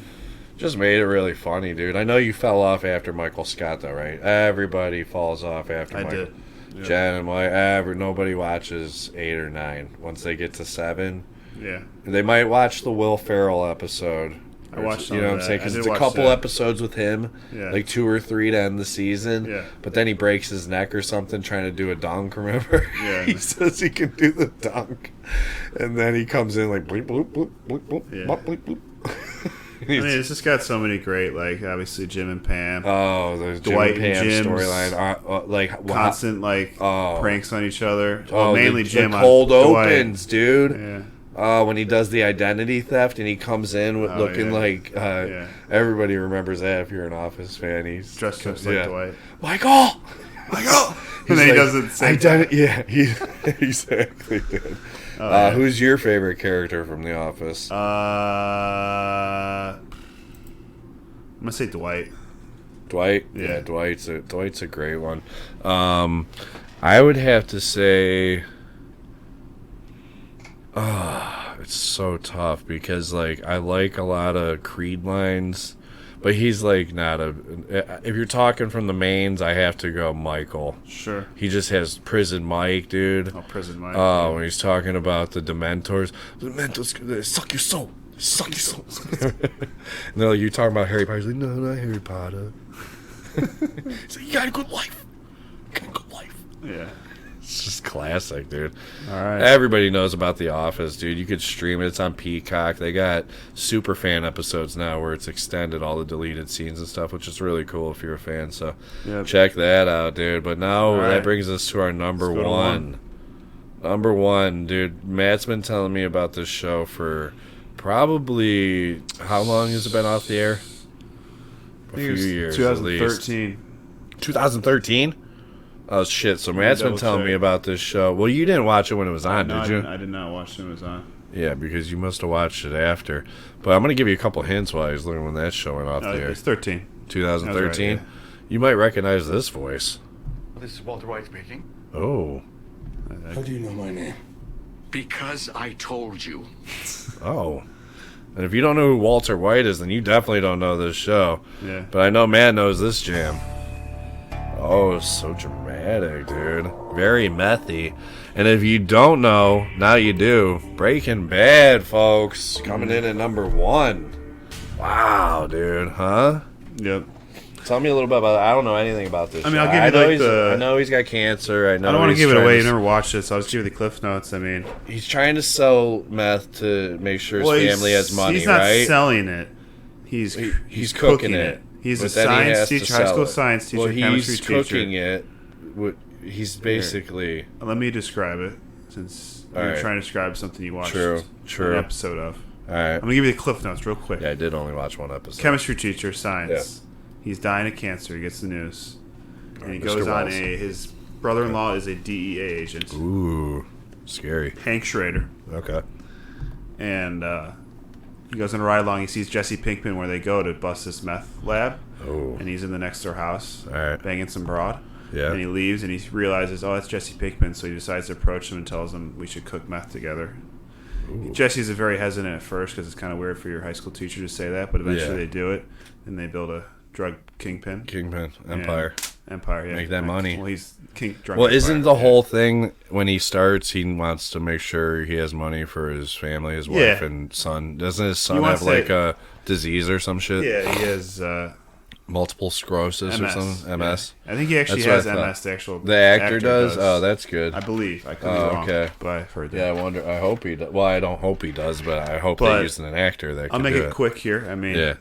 just made it really funny, dude. I know you fell off after Michael Scott, though, right? Everybody falls off after Michael. Did. Yep. Jen and Mike, nobody watches 8 or 9. Once they get to 7, Yeah. they might watch the Will Ferrell episode. I watched some You know of what I'm that. saying? I Because did it's a watch couple that. episodes with him, Yeah. like 2 or 3 to end the season. Yeah. But then he breaks his neck or something trying to do a dunk, remember? Yeah. He says he can do the dunk. And then he comes in like bleep, bloop, bloop, bloop, bloop, Yeah. bloop, bleep, bloop. I mean, it's just got so many great, like, obviously Jim and Pam. Oh, the Dwight Jim and and Pam Jim's storyline. Like, Constant, like, Oh. pranks on each other. Well, mainly the Jim cold on Dwight. opens, dude. Yeah. When he does the identity theft and he comes in with looking yeah. like everybody remembers that if you're an Office fan. He's Dressed just like Dwight. Michael. And then he doesn't say Yeah, he exactly did. Who's your favorite character from The Office? I'm going to say Dwight. Dwight. Yeah. Dwight's a great one. I would have to say. It's so tough because like I like a lot of Creed lines, but he's like not a. If you're talking from the mains, I have to go Michael. Sure. He just has Prison Mike, dude. Oh, Prison Mike. Oh, when he's talking about the Dementors, they suck your soul. They suck your soul. And they're like, you talking about Harry Potter? He's like, no, not Harry Potter. He's like, you got a good life. You got a good life. Yeah. It's just classic, dude. All right. Everybody knows about The Office, dude. You could stream it. It's on Peacock. They got super fan episodes now where it's extended all the deleted scenes and stuff, which is really cool if you're a fan. So Yep. check that out, dude. But now All right. that brings us to our number Let's go to one. Number one, dude. Matt's been telling me about this show for probably, how long has it been off the air? A few years at least. 2013. 2013? Oh shit! So Matt's been double telling me check. about this show. Well, you didn't watch it when it was on, No, did you? I did not watch it when it was on. Yeah, because you must have watched it after. But I'm gonna give you a couple hints while I was looking when that show went off No, the air. it's 13. 2013. That's right, You might recognize this voice. This is Walter White speaking. Oh, How do you know my name? Because I told you. oh. And if you don't know who Walter White is, then you definitely don't know this show. Yeah. But I know Matt knows this jam. Oh, so dramatic, dude. Very methy. And if you don't know, now you do. Breaking Bad, folks. Coming in at number 1. Wow, dude. Huh? Yep. Tell me a little bit about it. I don't know anything about this. I mean, show. I'll give you, know like, he's, the- I know he's got cancer. I know I don't want to he's give it trying away. to- You never watched it, so I'll just give you the cliff notes. I mean, He's trying to sell meth to make sure his family has money, he's not right? selling it. He's cooking it. He's But a then he science has to teacher, high sell school it. science teacher, Well, chemistry he's teacher. cooking it. He's basically Let me describe it, since All you're right. trying to describe something you watched True. an episode of. all right. I'm gonna give you the cliff notes real quick. Yeah, I did only watch one episode. Chemistry teacher, science. He's dying of cancer. He gets the news, and he Mr. goes on Wells. his brother-in-law is a DEA agent, Ooh, scary. Hank Schrader, Okay. and he goes on a ride along. He sees Jesse Pinkman where they go to bust this meth lab, Oh, and he's in the next door house, all right. banging some broad. Yeah. And he leaves, and he realizes, oh, that's Jesse Pinkman. So he decides to approach him and tells him we should cook meth together. Jesse's very hesitant at first because it's kind of weird for your high school teacher to say that, but eventually Yeah. they do it, and they build a drug kingpin. Kingpin Empire. Empire, yeah. Make that money. Well, he's king. Drug Well, empire, isn't the yeah. whole thing when he starts? He wants to make sure he has money for his family, his wife Yeah. and son. Doesn't his son He have wants like to- a disease or some shit? Yeah, he has Multiple sclerosis or MS. something. Yeah. MS. I think he actually That's has what I thought. MS. The actual The actor does. Oh, that's good. I believe. I could be Oh, wrong. okay. But I've heard that. Yeah, I wonder. I hope he does. Well, I don't hope he does, but I hope But they're using an actor that I'll can make do it quick here. I mean, Yeah.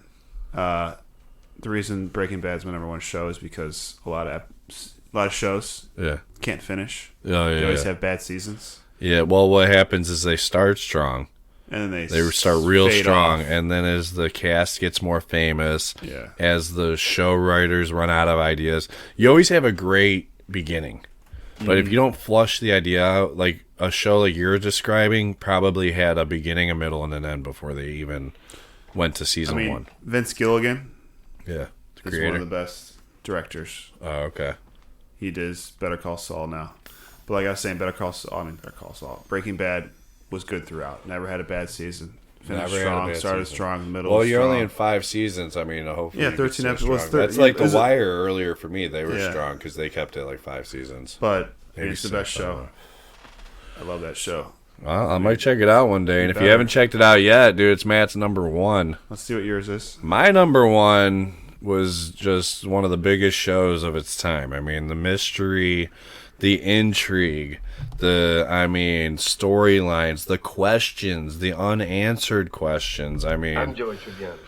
the reason Breaking Bad's my number one show is because a lot of A lot of shows Yeah. can't finish. Oh, yeah. They always Yeah. have bad seasons, Yeah. Well, what happens is they start strong. and then They start real fade strong, off. and then as the cast gets more famous, Yeah. as the show writers run out of ideas, you always have a great beginning. But if you don't flush the idea out, like a show like you're describing probably had a beginning, a middle, and an end before they even went to I season mean, one. Vince Gilligan Yeah. The is one creator. of the best directors. Oh, okay. He does Better Call Saul now. But like I was saying, Better Call Saul. Breaking Bad was good throughout. Never had a bad season. Finished Never had a strong. bad Started season. strong. The middle. Well, was you're only strong. in 5 seasons. I mean, hopefully, Yeah, you can 13 stay episodes. strong. That's Yeah, like The is it- Wire earlier for me. They were Yeah. strong because they kept it like 5 seasons. But Maybe it's the 6, best I don't show. know. I love that show. Well, I might check it out one day. And if you better. haven't checked it out yet, dude, it's Matt's number 1. Let's see what yours is. My number 1 was just one of the biggest shows of its time. I mean, the mystery, the intrigue, storylines, the questions, the unanswered questions. I mean, I'm Joey Tribbiani.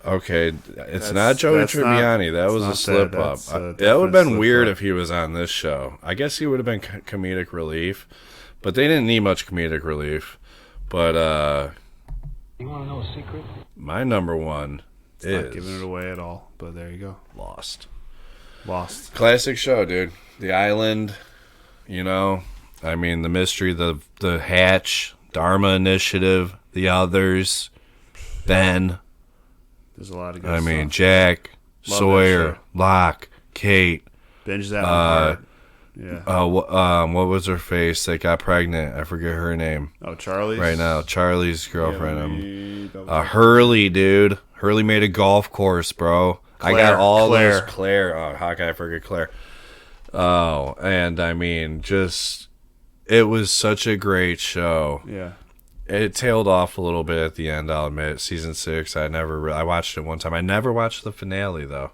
okay, it's That's- not Joey that's not- Tribbiani. That it's was not a slip that. up. That's a That would have definite been slip weird up. if he was on this show. I guess he would have been comedic relief, but they didn't need much comedic relief. But You want to know a secret? my number 1 Not is giving it away at all. But there you go. Lost. Lost. Classic show, dude. The island, I mean, the mystery, the hatch, Dharma Initiative, the others, Ben. There's a lot of good I mean, stuff. Jack, Love that Sawyer, show. Locke, Kate. Binge that one hard. Yeah. What was her face that got pregnant? I forget her name Oh, Charlie. right now. Charlie's girlfriend. Hurley, dude. Hurley made a golf course, bro. I got all Claire. those. Claire. Oh, how can I forget Claire? Oh, and I mean, it was such a great show. Yeah. It tailed off a little bit at the end, I'll admit. Season 6, I watched it one time. I never watched the finale, though.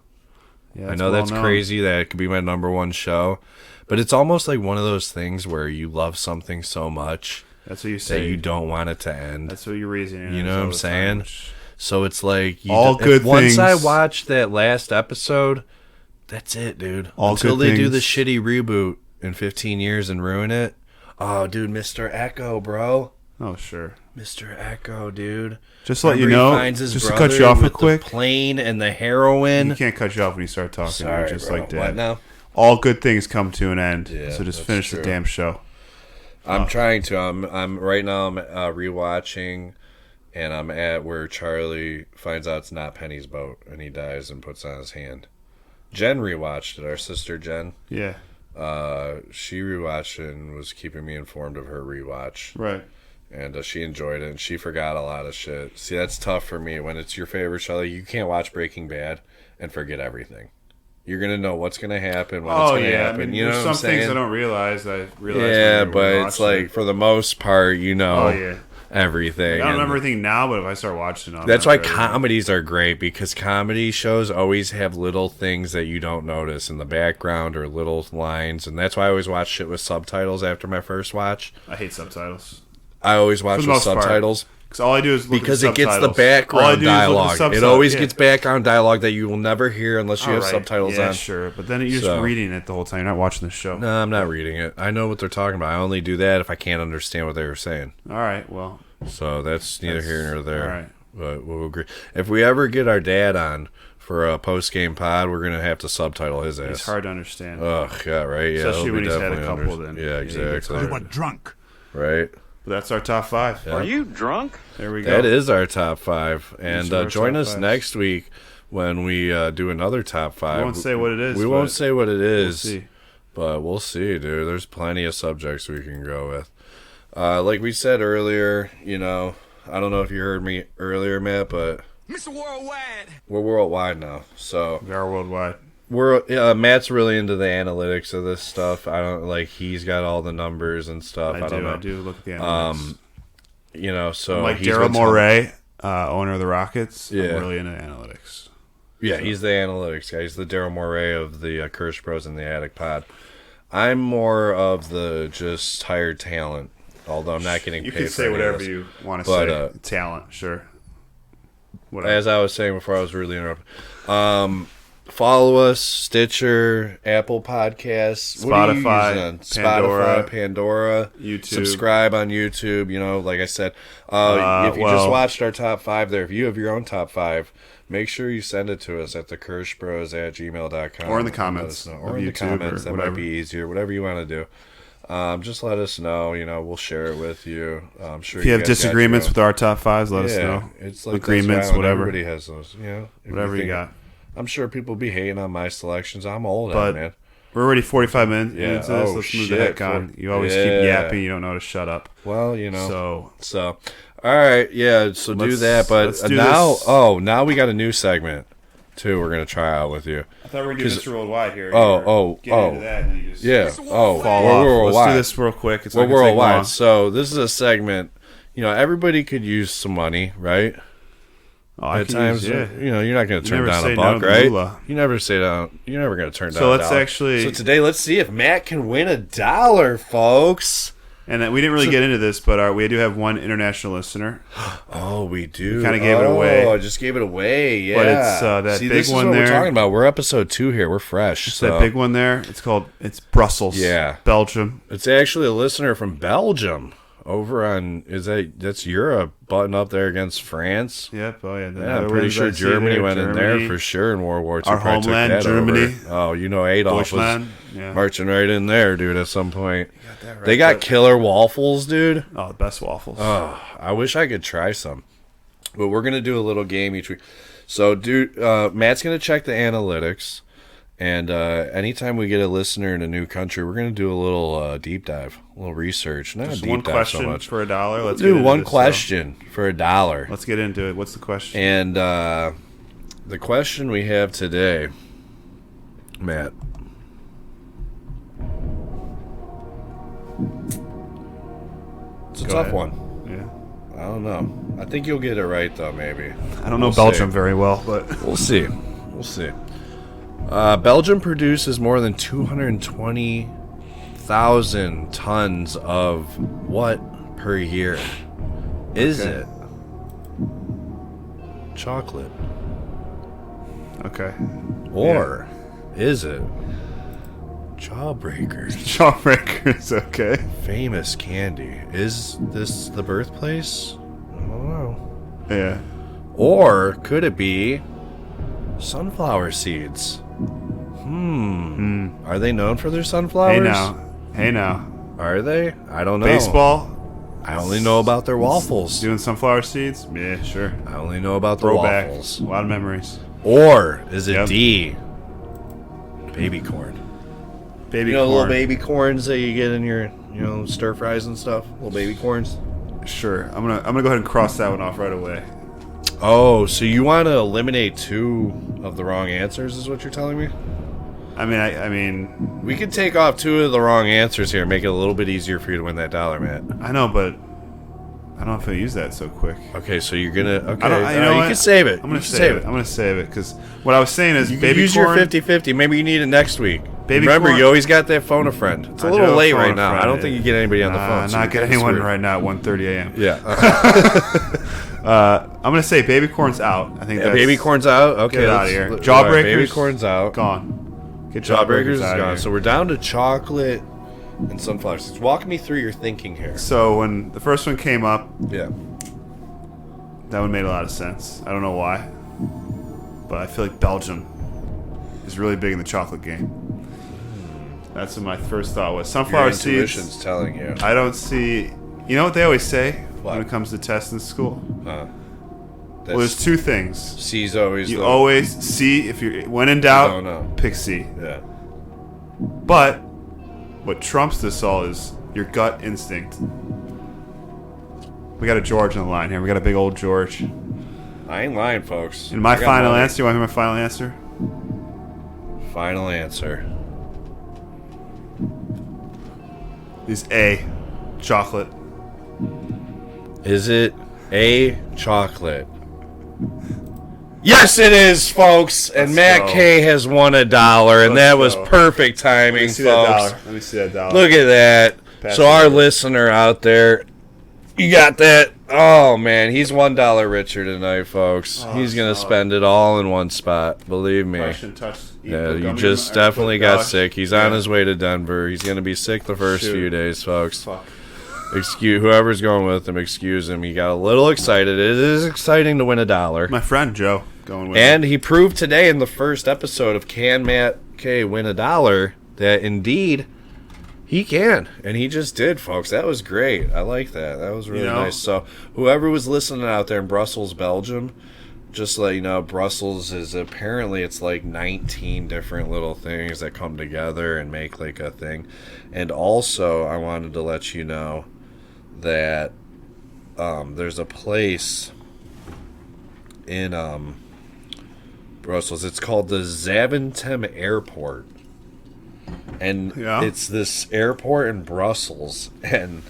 Yeah. I know that's crazy that it could be my number 1 show, but it's almost like one of those things where you love something so much That's what you that say. you don't want it to end. That's what you're reasoning. You know what I'm saying? So it's like All good once I things- watched that last episode, that's it, dude. All Until good they do the things- shitty reboot in 15 years and ruin it. Oh, dude, Mr. Echo, bro. Oh, sure. Mr. Echo, dude. Just to let you Remember he know, finds his just to cut you brother off real with quick. the plane and the heroin. You can't cut you off when you start talking. Sorry, You're just bro. like that. What now? All good things come to an end. Yeah, so just that's finish the true. damn show. I'm trying to. I'm right now. I'm rewatching, and I'm at where Charlie finds out it's not Penny's boat, and he dies and puts it on his hand. Jen rewatched it. Our sister Jen. Yeah. She rewatched it and was keeping me informed of her rewatch, Right. and she enjoyed it. And she forgot a lot of shit. See, that's tough for me when it's your favorite show. Like, you can't watch Breaking Bad and forget everything. You're gonna know what's gonna happen when it's Oh gonna yeah. happen. I mean, you know there's what I'm some saying? things I don't realize. I realize. Yeah, when but we it's watch like it. for the most part, Oh yeah. everything. I don't and remember everything now, but if I start watching it, that's why comedies are great, because comedy shows always have little things that you don't notice in the background or little lines, and that's why I always watch shit with subtitles after my first watch. I hate subtitles. I always watch For the with most part. subtitles. Because all I do is look Because at it the gets the subtitles. All I background do is look at the dialogue. It subtitles, always yeah. gets background dialogue that you will never hear unless you All have right. subtitles yeah, on. sure. But then you're just So- reading it the whole time. You're not watching the show. No, I'm not reading it. I know what they're talking about. I only do that if I can't understand what they were saying. All right. Well. So that's neither here nor there. All right. But we'll agree. If we ever get our dad on for a post game pod, we're gonna have to subtitle his ass. It's hard to understand. Oh yeah, right. Yeah, Especially it'll when be he's had a definitely couple, then. Yeah, Yeah, he gets exactly. You were drunk. Right. But that's our top 5. Yeah. you drunk? There we go. That is our top 5, and These are our join top us 5s. next week when we do another top 5. We won't say what it is. We but won't say what it We'll is, see. but we'll see, dude. There's plenty of subjects we can go with. Like we said earlier, I don't know if you heard me earlier, Matt, but Mr. Worldwide. we're worldwide now. So We are worldwide. Matt's really into the analytics of this stuff. I don't he's got all the numbers and stuff. I don't know. I do look at the analytics. So like he's Daryl been telling- Morey, owner of the Rockets. Yeah. I'm really into analytics. Yeah, he's the analytics guy. He's the Daryl Morey of the Curse Pros in the Attic Pod. I'm more of the just hired talent, although I'm not getting You paid can for say any of whatever this. you want to But, say. Talent, sure. Whatever. As I was saying before, I was really interrupted. Follow us, Stitcher, Apple Podcasts, what are you Spotify, using? Pandora, Spotify, Pandora, YouTube. Subscribe on YouTube. You know, like I said, if you just watched our top 5 there, if you have your own top 5, make sure you send it to us at thekirschbros@gmail.com. Or in the comments Or of in the YouTube comments. or That whatever. might be easier. Whatever you want to do. Just let us know. You know, we'll share it with you. I'm sure If you have guys got disagreements your with our top 5s, let us know. It's like agreements, those, whatever. Everybody has those. You know, if Whatever you think- got. I'm sure people be hating on my selections. I'm old, But man. we're already 45 minutes Yeah. into this. Oh, Let's move shit. the heck on. You always keep Yeah. yapping. You don't know to shut up. Well, you know. So All right, yeah. So do Let's- that, but let's do now, this. now we got a new segment too. We're gonna try out with you. I thought we were doing this worldwide here. Oh, Get into that and then you just Yeah. Oh, fall we're off. worldwide. Let's do this real quick. It's We're not gonna take worldwide. long. So this is a segment. You know, everybody could use some money, right? I At can times, use- yeah. you know, you're not going to You turn never down say a no buck, to right? moolah. You never say down. You're never going to turn down. So a let's dollar. actually- So today, let's see if Matt can win $1, folks. And we didn't really get into this, but we do have one international listener. Oh, we do. Kinda gave it away. Oh, I just gave it away. Yeah. But it's, that See, big this is one what there. we're talking about. We're episode 2 here. We're fresh. It's so. that big one there. It's Brussels. Yeah. Belgium. It's actually a listener from Belgium. Over on that's Europe butting up there against France. Yep. Oh yeah. Yeah, I'm pretty sure Germany went in there for sure in World War II. Our Probably took homeland, that Germany. over. Oh, you know Adolf Deutschland. was Yeah. marching right in there, dude. At some point, that right. they got But- killer waffles, dude. Oh, the best waffles. Oh, I wish I could try some. But we're gonna do a little game each week. So, dude, Matt's gonna check the analytics, and anytime we get a listener in a new country, we're gonna do a little deep dive, a little research. Not Just a deep one dive question so much. for $1. Let's do get into one this, question for $1. Let's get into it. What's the question? And the question we have today, Matt. It's a Go tough ahead. one. Yeah. I don't know. I think you'll get it right, though, maybe. I don't know We'll Belgium see. very well, but We'll see. We'll see. Belgium produces more than 220,000 tons of what per year? Is Okay. it chocolate? okay. Or is it Jawbreakers? Jawbreakers. Okay. Famous candy. Is this the birthplace? I don't know. Yeah. Or could it be sunflower seeds? Are they known for their sunflowers? Hey now. Are they? I don't know. Baseball. I only know about their waffles. Doing sunflower seeds. Yeah, sure. I only know about the Throwback. waffles. A lot of memories. Or is it Yep. D? Baby corn. Baby You know, corn. little baby corns that you get in your, stir fries and stuff. Little baby corns. Sure. I'm gonna go ahead and cross that one off right away. Oh, so you want to eliminate 2 of the wrong answers? Is what you're telling me? I mean, We could take off 2 of the wrong answers here, and make it a little bit easier for you to win that $1, Matt. I know, but I don't know if I'll use that so quick. Okay, so you're gonna. Okay, I don't. You know you what? can save it. I'm gonna You can save it. I'm gonna save it because what I was saying is You can baby use corn. your 50-50. Maybe you need it next week. Baby Remember, corn- you always got that phone a friend. It's a I little do have late phone right a now. friend. I don't think you get anybody on the phone. so Not get it's anyone weird. right now at 1:30 a.m. Yeah. I'm gonna say baby corn's out. I think Yeah, that's baby corn's out. Okay, Get it out of let's- here. all right, Jawbreakers. baby corn's out. gone. Get Jawbreakers is out of gone. here. So we're down to chocolate and sunflower seeds. Walk me through your thinking here. So when the first one came up, Yeah. that one made a lot of sense. I don't know why, but I feel like Belgium is really big in the chocolate game. That's what my first thought was. Your Sunflower seeds. intuition's telling you. I don't see. You know what they always say What? when it comes to tests in school? Well, there's That's, 2 things. C's always. You the, always see if you're when in doubt, don't know. pick C. Yeah. But what trumps this all is your gut instinct. We got a George on the line here. We got a big old George. I ain't lying, folks. And my I got final money. answer. You want to hear my final answer? Final answer. Is A, chocolate. Is it A, chocolate? Yes, it is, folks. And Let's Matt go. K has won $1, and Let's that was go. perfect Let timing, me see that folks. dollar. Let me see that dollar. Look at that. Pass So it our over. listener out there, You got that? Oh man, he's $1 richer tonight, folks. Oh, he's gonna solid. spend it all in one spot. Believe me. Question touch. Yeah, you just definitely got sick. He's on his way to Denver. He's gonna be sick the first Shoot. few days, folks. Fuck. Excuse whoever's going with him. Excuse him. He got a little excited. It is exciting to win $1. My friend Joe going with And he proved today in the first episode of Can Matt K Win $1 that indeed he can. And he just did, folks. That was great. I like that. That was really nice. So whoever was listening out there in Brussels, Belgium, just let you know, Brussels is apparently it's like 19 different little things that come together and make like a thing. And also I wanted to let you know that there's a place in Brussels. It's called the Zaventem Airport, and it's this airport in Brussels. And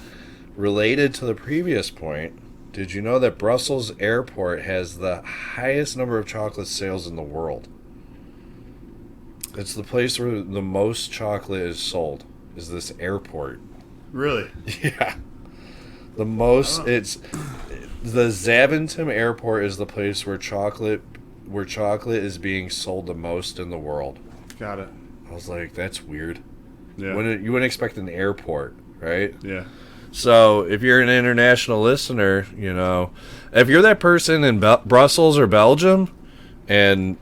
related to the previous point, did you know that Brussels Airport has the highest number of chocolate sales in the world? It's the place where the most chocolate is sold. Is this airport? Really? Yeah. The most it's the Zaventem Airport is the place where chocolate is being sold the most in the world. Got it. I was like, that's weird. Yeah. You wouldn't expect an airport, right? Yeah. So if you're an international listener, you know, if you're that person in Brussels or Belgium, and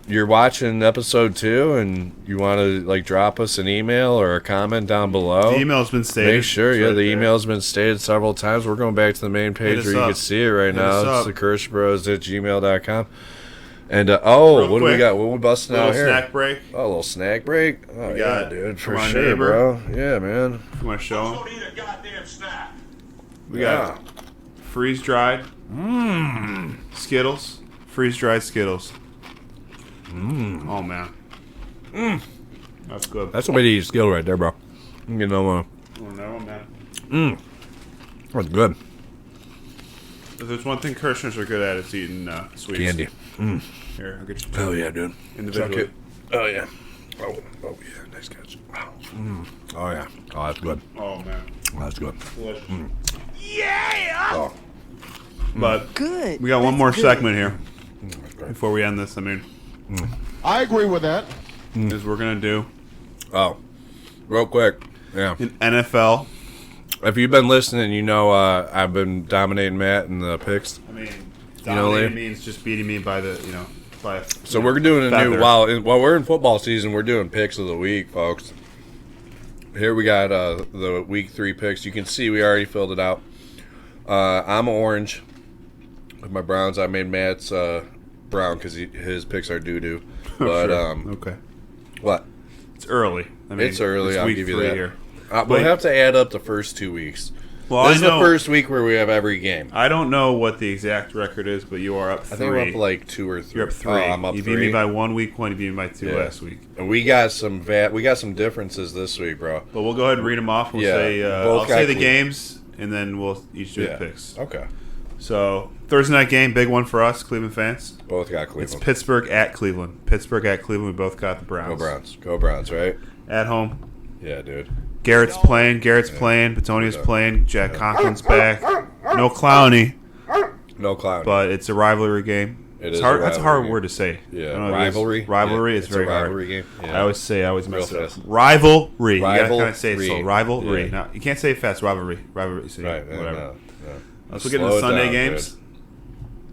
you're watching episode 2 and you want to like drop us an email or a comment down below, The email's been stated. make sure, It's yeah, right the there. email's been stated several times. We're going back to the main page us where you up. can see it right Hit us now. It's up. the Kirschbros@gmail.com. And what Real do we quick, got? What we busting Little out here? snack break. Oh, a little snack break. Oh We yeah, got dude, for from our sure, neighbor. bro. Yeah, man. You want to show them? Don't eat a goddamn snack. We got freeze dried Skittles. Freeze dried Skittles. Oh man. That's good. That's a way to eat skill right there, bro. You know, Oh no, man. that's good. If there's one thing Kirschners are good at, it's eating sweets. Candy. Here, I'll get you two. Oh yeah, dude. Individually. Chuck it. Oh yeah. Oh yeah, nice catch. Wow. Oh yeah. Oh, that's good. Oh man. Oh, that's good. Delicious. Oh, But good. We got one more segment here before we end this. I mean, I agree with that. is we're gonna do oh, real quick. Yeah. an NFL. If you've been listening, you know I've been dominating Matt in the picks. I mean, know, dominating Lee? means just beating me by the by. So we're doing a feather. new while we're in football season. We're doing picks of the week, folks. Here we got the week 3 picks. You can see we already filled it out. I'm orange with my Browns. I made Matt's brown because his picks are doo doo. But Sure. Okay, what? it's early. I mean, It's early. I'll week give you 3 that. here. We'll Wait. have to add up the first 2 weeks. Well, This I is know. the first week where we have every game. I don't know what the exact record is, but you are up 3. I think we're up like 2 or 3. You're up 3. Oh, I'm up you 3. beat me by 1 week. You beat me by 2 Yeah. last week. And we got some differences this week, bro. But we'll go ahead and read them off. We'll Yeah, say both I'll got say the Cleveland. games, and then we'll each do Yeah. the picks. Okay. So Thursday night game, big one for us, Cleveland fans. Both got It's Cleveland. Pittsburgh at Cleveland. Pittsburgh at Cleveland. We both got the Browns. Go Browns. Go Browns, right? At home. Yeah, dude. Garrett's playing. Batonia's Yeah. playing. Jack Conklin's back. No Clowney, No clown. but it's a rivalry game. It It's is hard. a That's a rivalry hard game. word to say. Yeah, I don't know if it is. rivalry. Rivalry Yeah, is it's very a rivalry hard. game. Yeah. I always mess Real it up. fast. Rivalry. You gotta kind of Rivalry. say it slow. Rivalry. Yeah. No, you can't say it fast. Rivalry. So Right. whatever. No. Let's look at the Slow it Sunday down, games.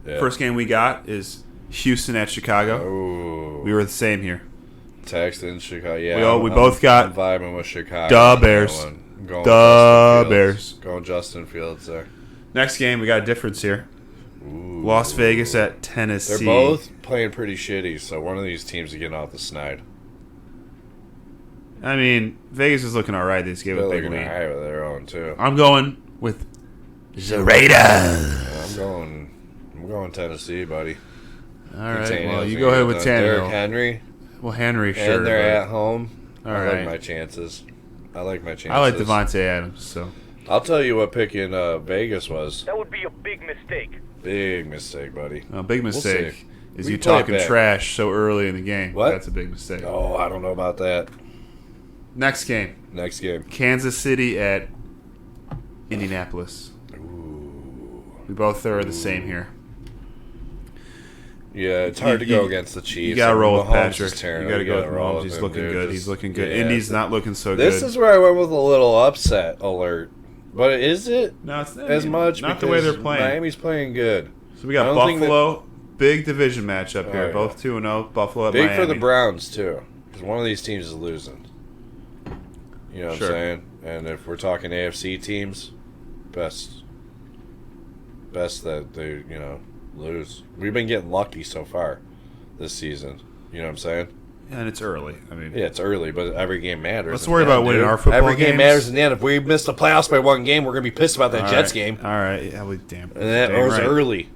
dude. Yeah. First game we got is Houston at Chicago. Ooh. We were the same here. Texans, Chicago. Yeah. We both got I'm vibing with Chicago. the on that Bears. one. I'm going The Justin Fields. Bears. Going Justin Fields there. Next game we got a difference here. Ooh. Las Vegas at They're Tennessee. both playing pretty shitty, so one of these teams is getting off the snide. I mean, Vegas is looking all right. They just gave They're a big looking lead. high with their own too. I'm going with the Raiders. I'm going Tennessee, buddy. All right. Tannehill's Well, you gonna go ahead get with done. Derrick Tannehill. Henry, Well, Henry, sure. and they're but at home. All I right. like my chances. I like my chances. I like Devontae Adams. So I'll tell you what picking Vegas was. That would be a big mistake. Big mistake, buddy. a big We'll mistake see. is We you can play it talking back. trash so early in the game. What? That's a big mistake. Oh, I don't know about that. Next game, Next game. Kansas City at Indianapolis. Ooh. We both are the same here. Yeah, it's hard to go against the Chiefs. You gotta roll with Mahomes is Patrick. terrible. You gotta go with roll Mahomes. He's him, looking dude. good. Just- He's looking good. yeah. Indy's not looking so This good. is where I went with a little upset alert. But is it No, it's as much? not the way they're because playing. Miami's playing good. So we I got don't think Buffalo, big division matchup here. Oh, yeah. Both 2-0. Buffalo at Big Miami. for the Browns, too. Because one of these teams is losing. You know what Sure. I'm saying? And if we're talking AFC teams, best that they, lose. We've been getting lucky so far this season. You know what I'm saying? And it's early. I mean, Yeah, it's early, but every game matters. Let's in worry the end, about winning dude. our football Every game games. matters in the end. If we miss the playoffs by one game, we're going to be pissed about that all Jets right. game. All right. Yeah, damn. And that Damn was right. early.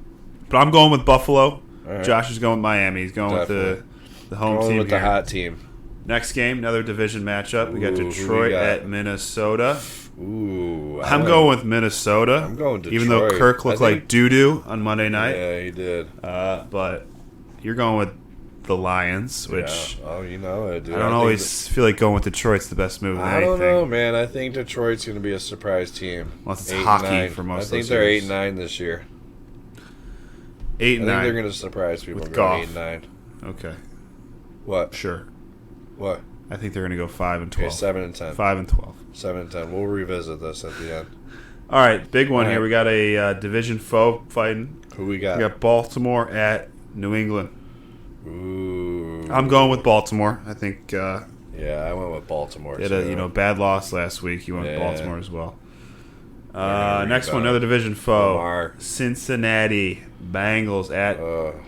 But I'm going with Buffalo. All right. Josh is going with Miami. He's going with Definitely. the home Going team with here. the hot team. Next game, another division matchup. We got Ooh, who we Detroit got? at Minnesota. Ooh. I'm going with Minnesota. I'm going Even though Detroit. Kirk looked I like think- doo-doo on Monday night. Yeah, he did. But you're going with the Lions, which Yeah. Oh, you know it, dude. I don't think always feel like going with Detroit's the best move in I anything. don't know, man. I think Detroit's going to be a surprise team. Unless it's 8 and hockey 9. for most I of think those they're years. 8-9 this year. 8 I and think 9. they're going to surprise people. With and go Goff. 8-9. Okay, What? sure. What? I think they're going to go 5 and 12. Okay, 7-10. 5 and 12. 7-10. We'll revisit this at the end. All right, big one All here. right. We got a division foe fighting. Who we got? We got Baltimore at New England. Ooh. I'm going with Baltimore. I think Yeah, I went with Baltimore. they had a too. bad loss last week. You went with Yeah. Baltimore as well. gonna Next one, rebound. another division foe. Lamar. Cincinnati Bengals at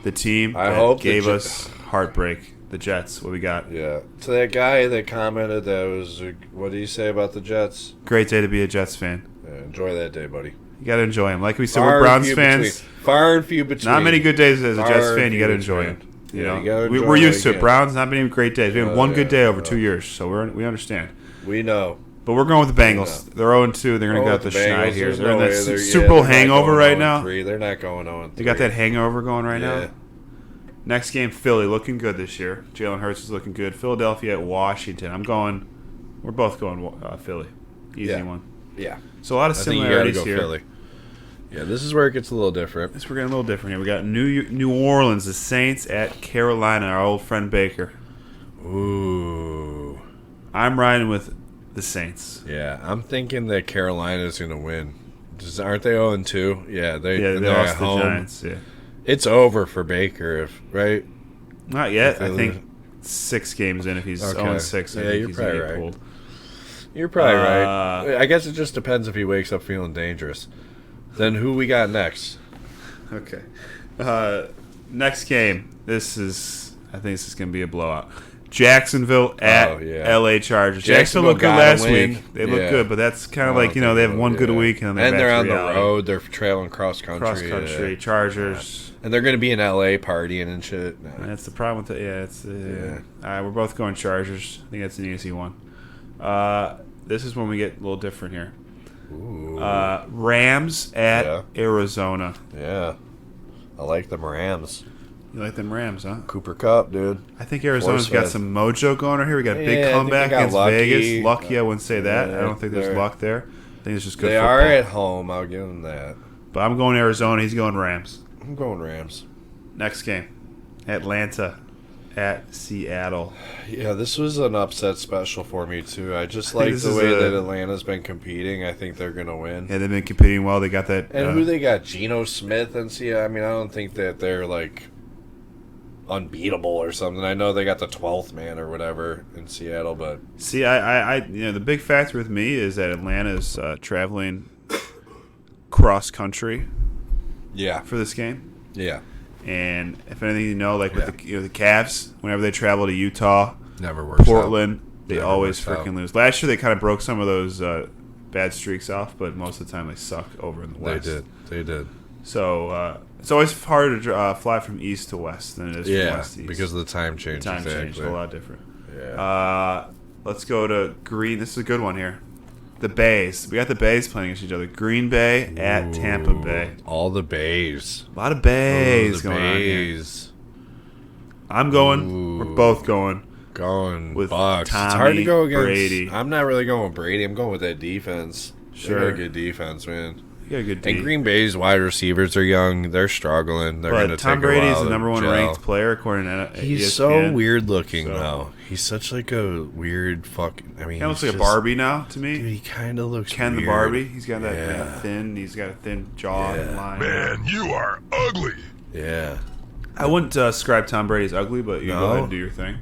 the team I that hope the gave Jet- us heartbreak. The Jets. What we got? Yeah. To that guy that commented that was, what did he say about the Jets? Great day to be a Jets fan. Yeah, enjoy that day, buddy. You got to enjoy them. Like we said, Far we're and Browns few fans. between. Far and few between. Not many good days as a Far Jets and fan. You few got to enjoy between. them. Yeah, you gotta we're enjoy used to what it. you Browns not many great days. We had one good day over yeah. 2 years, so we understand. We know. But we're going with the Bengals. They're 0-2. They're going to With get the Schneid here. There's They're in no that way they're- Super yeah, Bowl they're not hangover going right 0-3. now. They're not going 0-3. They got that hangover going right Yeah. now. Next game, Philly looking good this year. Jalen Hurts is looking good. Philadelphia at Washington. We're both going Philly. Easy Yeah. one. Yeah. So a lot of I think you gotta similarities go here. Philly. Yeah, this is where it gets a little different. We're getting a little different here. We got New Orleans, the Saints at Carolina. Our old friend Baker. Ooh. I'm riding with the Saints. Yeah, I'm thinking that Carolina's going to win. Aren't they 0-2? Yeah, They they're lost at the home. Giants. Yeah, It's over for Baker, right? not yet. If they I think lose. 6 games in. If he's Okay. 0-6, I Yeah, think you're he's gonna probably get right. pulled. You're probably Uh, right. I guess it just depends if he wakes up feeling dangerous. Then who we got next? Okay. Next game. I think this is going to be a blowout. Jacksonville at yeah. LA Chargers. Jacksonville looked good gotta last win. week. They look Yeah. good, but that's kind I of like, don't you know, they have think one so, good yeah. week and then they're back on to the reality. road. They're trailing cross country. Cross country, yeah. Chargers. And they're going to be in LA partying and shit. Nah. That's the problem with it. Yeah, it's all right. We're both going Chargers. I think that's an easy one. This is when we get a little different here. Ooh. Rams at Yeah. Arizona. Yeah. I like them Rams. You like them Rams, huh? Cooper Cup, dude. I think Arizona's Force got fed. some mojo going on here. We got a Yeah, I big think they comeback got against lucky. Vegas. Lucky, I wouldn't say that. Yeah, I don't think there's they're- luck there. I think it's just good They football. are at home. I'll give them that. But I'm going Arizona. He's going Rams. I'm going Rams. Next game, Atlanta at Seattle. Yeah, this was an upset special for me, too. I just think like this the is way a- that Atlanta's been competing. I think they're going to win. Yeah, they've been competing well. They got that. And who they got? Geno Smith and Seattle. I mean, I don't think that they're like unbeatable or something. I know they got the 12th man or whatever in Seattle, but See, I the big factor with me is that Atlanta's traveling cross country yeah, for this game. yeah, And if anything, with the Cavs, whenever they travel to Utah, never works. Portland, they Never always works out. freaking lose. Last year they kind of broke some of those bad streaks off, but most of the time they suck over in the West. They did. So it's always harder to fly from east to west than it is from Yeah, west to east. because of the time change. time exactly. change is a lot different. Yeah. Let's go to Green. This is a good one here. The Bays. We got the Bays playing against each other. Green Bay at Tampa Bay. All the Bays. A lot of Bays the going on here. Bays. I'm going. Ooh. We're both going. Going With Bucks. It's Tommy hard to go against Brady. I'm not really going with Brady. I'm going with that defense. Sure. They got a good defense, man. got a good D. And Green Bay's wide receivers are young. They're struggling. They're going to But take Tom a Brady's while the to number one gel. ranked player according to He's ESPN. so weird looking, So- though. He's such like a weird fucking. I mean, He almost he's like a just- Barbie now to me. Dude, he kind of looks Ken the weird. Barbie. He's got that Yeah. thin. He's got a thin jaw and line. Man, you are ugly. Yeah. I wouldn't describe Tom Brady as ugly, but you go No? ahead and do your thing.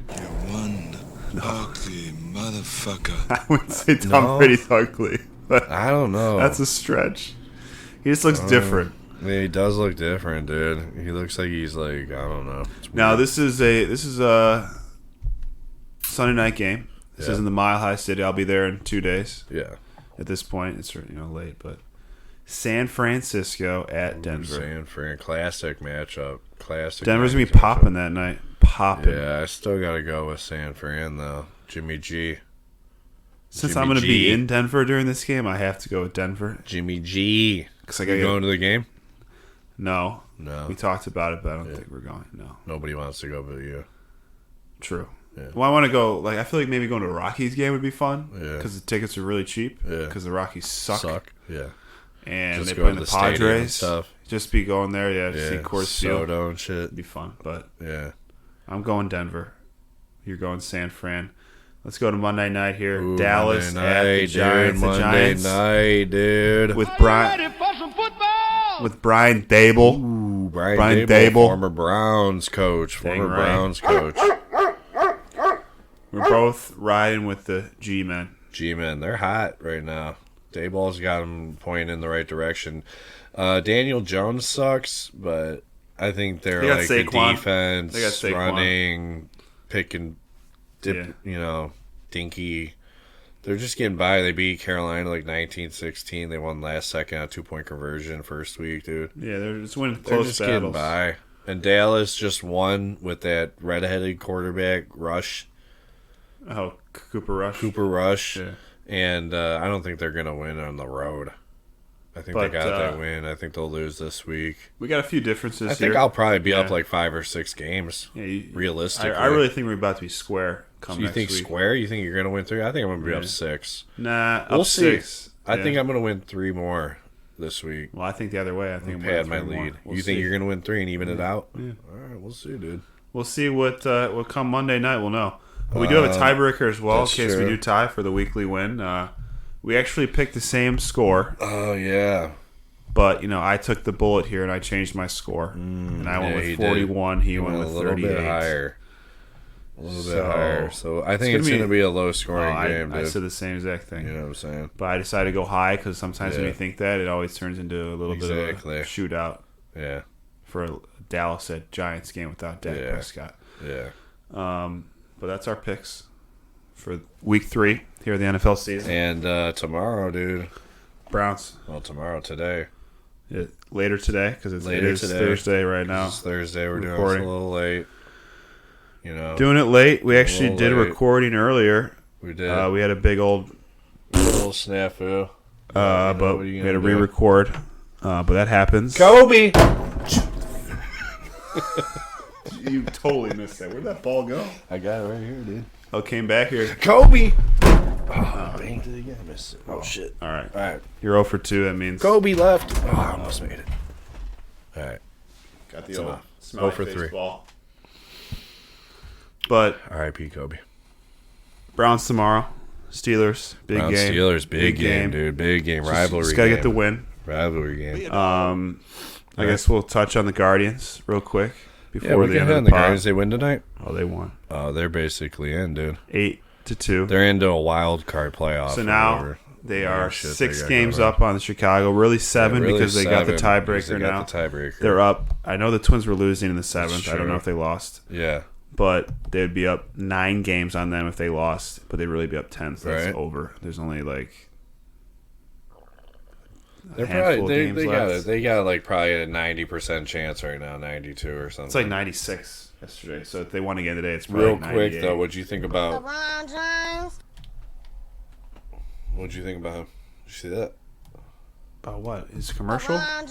One ugly motherfucker. I wouldn't say Tom No. Brady's ugly, but I don't know. that's a stretch. He just looks different. Yeah, he does look different, dude. He looks like he's like, I don't know. It's Now weird. this is a Sunday night game. This Yeah. is in the Mile High City. I'll be there in 2 days. Yeah. At this point, it's late, but San Francisco at Denver. San Fran, classic matchup. Classic. Denver's gonna be matchup. popping that night. Popping. Yeah, I still gotta go with San Fran though. Jimmy G. Since Jimmy I'm gonna G. be in Denver during this game, I have to go with Denver. Jimmy G. Cause I You gotta going to the game? No, No. we talked about it, but I don't think we're going. No, Nobody wants to go but you. true. Yeah. Well, I want to go. Like, I feel like maybe going to a Rockies game would be fun. Yeah. Because the tickets are really cheap. Yeah. Because the Rockies suck. Yeah. And Just they go play to the the stadium and Padres. stuff. Just be going there, yeah. To Yeah. see Coors Field. Soto and shit. It'd be fun. But Yeah. I'm going Denver. You're going San Fran. Let's go to Monday night here. Ooh, Dallas Monday at the night, Giants. dude. The Monday Giants night, dude. with Brian Dable. Ooh, Brian Brian Dable, Dable. former Browns coach. Dang Former right. Browns coach. We're both riding with the G-men. G-men, they're hot right now. Dayball's got them pointing in the right direction. Daniel Jones sucks, but I think they're They got like the Saquon. defense, They got Saquon. running, pick and dip, dinky. They're just getting by. They beat Carolina like 19-16. They won last second on a 2-point conversion first week, dude. Yeah, they're just winning They're close just battles. getting by. And Dallas just won with that red-headed quarterback, Rush. Oh, Cooper Rush. Cooper Rush. Yeah. And I don't think they're going to win on the road. I think But, they got that win. I think they'll lose this week. We got a few differences I think here. I'll probably be up Yeah. like 5 or 6 games. Yeah, realistically. I really think we're about to be square come So you next think week. square? You think you're going to win 3? I think I'm going to be up Yeah. 6. Nah, We'll up see. 6. I Yeah. think I'm going to win 3 more this week. Well, I think the other way. I think I'm Pad winning my 3 more. lead. We'll You think see. you're going to win 3 and even it out? Yeah. All right, we'll see, dude. We'll see what come Monday night. We'll know. We do have a tiebreaker as well in that's case we true. do tie for the weekly win. We actually picked the same score, Oh, yeah. but I took the bullet here and I changed my score, and I went Yeah, he with did. 41. He went a with little 38. bit higher. A little So, bit higher. So I think gonna it's be- going to be a low scoring Oh, game, I dude. said the same exact thing. You know what I'm saying? But I decided to go high because sometimes when Yeah. you think that, it always turns into a little bit Exactly. of a shootout Yeah. for a Dallas at Giants game without Dak Yeah. Prescott. Yeah. But that's our picks for week 3 here at the NFL season. And tomorrow, dude. Browns Well, tomorrow, today. later today because it Later is today. Thursday right now. It's Thursday. We're doing Recording. this a little late. You know. Doing it late. We actually little did a late. recording earlier. We did. We had a big old, little snafu. but what are we you had to gonna do? re-record. But that happens. Kobe! You totally missed that. Where'd that ball go? I got it right here, dude. Oh, came back here. Kobe! Oh, banked it again. Missed it. Oh, shit. All right. All right. You're 0 for 2. That means Kobe left. Oh, I almost made it. All right. got the That's old enough. smiley 0 for face 3. ball. But R.I.P. Kobe. Browns tomorrow. Steelers. Big Browns game. Steelers, big game, dude. Big game. Rivalry Just gotta game. get the win. Rivalry game. I guess we'll touch on the Guardians real quick before Yeah, we the can end hit of on the the pod. Guardians. They win tonight? Oh, they won. Oh, they're basically in, dude. 8-2. They're into a wild card playoff. So or now whatever. they Whatever are shit 6 they got games going on. up on the Chicago. Really 7 Really because they got the 7 because tiebreaker they now. got the tiebreaker. They're up. I know the Twins were losing in the 7th. I don't true. know if they lost. Yeah. But they'd be up 9 games on them if they lost. But they'd really be up 10. So Right. that's over. There's only like They're handful of probably games got left. they got like probably a 90% chance right now, 92 or something. It's like 96 yesterday. So if they won again today, it's probably Real quick 98. though, what'd you think about? LeBron James. What'd you think about him? Did you see that? About what? His commercial? LeBron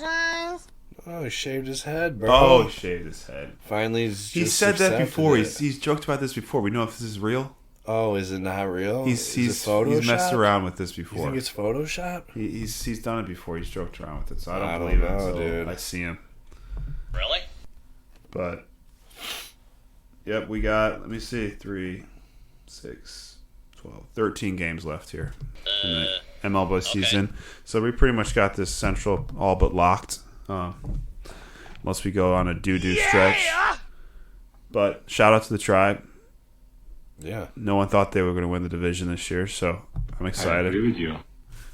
James. Oh, he shaved his head, bro. Oh, he shaved his head. Finally, he's He just said that accepted before. it. He's joked about this before. We know if this is real. Oh, is it not real? He's Is it Photoshopped? messed around with this You before. think it's Photoshop? He's done it before. He's joked around with it, so I don't I believe don't it know, until dude. I see him. Really? But yep, we got. Let me see, 3, 6, 12, 13 games left here in the MLB season. So we pretty much got this Central all but locked. Unless we go on a doo-doo stretch. But shout out to the Tribe. Yeah. No one thought they were going to win the division this year, so I'm excited. I agree with you.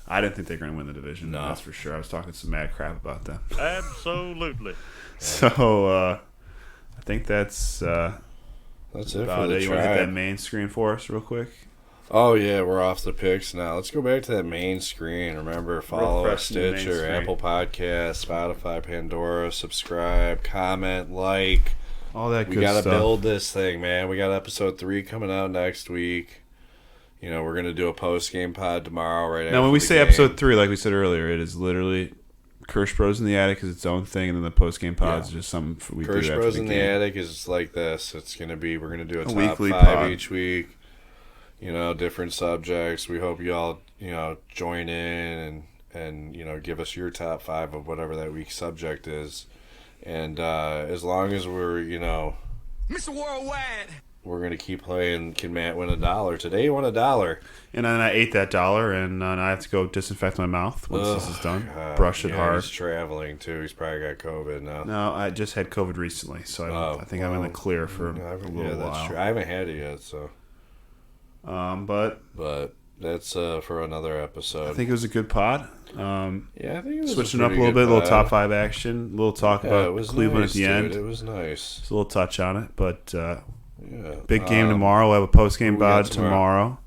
I didn't think they were going to win the division. No. That's for sure. I was talking some mad crap about them. Absolutely. So I think that's it about for the it. You want to hit Tribe. that main screen for us real quick? Oh yeah, we're off the picks now. Let's go back to that main screen. Remember, follow us, Refresh the main Stitcher, screen. Apple Podcasts, Spotify, Pandora. Subscribe, comment, like. All that We good gotta stuff. build this thing, man. We got episode 3 coming out next week. You know, we're gonna do a post game pod tomorrow, right? Now, when after we the say game. episode 3, like we said earlier, it is literally Kirsch Bros in the Attic is its own thing, and then the post game pods is just something we Kirsch do after Bros the in the game. Attic is like this. It's gonna be. We're gonna do a top weekly 5 pod. each week. You know, different subjects. We hope you all join in and give us your top 5 of whatever that week's subject is. And as long as we're Mr. Worldwide. we're gonna keep playing. Can Matt win $1? Today he won $1. And then I ate that dollar, and I have to go disinfect my mouth once this is done. God. Brush it Yeah, hard. He's traveling too. He's probably got COVID now. No, I just had COVID recently, so I think I'm in the clear for a little that's while. true. I haven't had it yet, so. But that's for another episode. I think it was a good pod. Yeah, I think it was switching a up a pretty little bit, a good little pod. top 5 action, a little talk Yeah, about it was Cleveland nice, at the dude. end. It was nice. Just a little touch on it, but Yeah. big game tomorrow. We'll have a post game who we got pod tomorrow.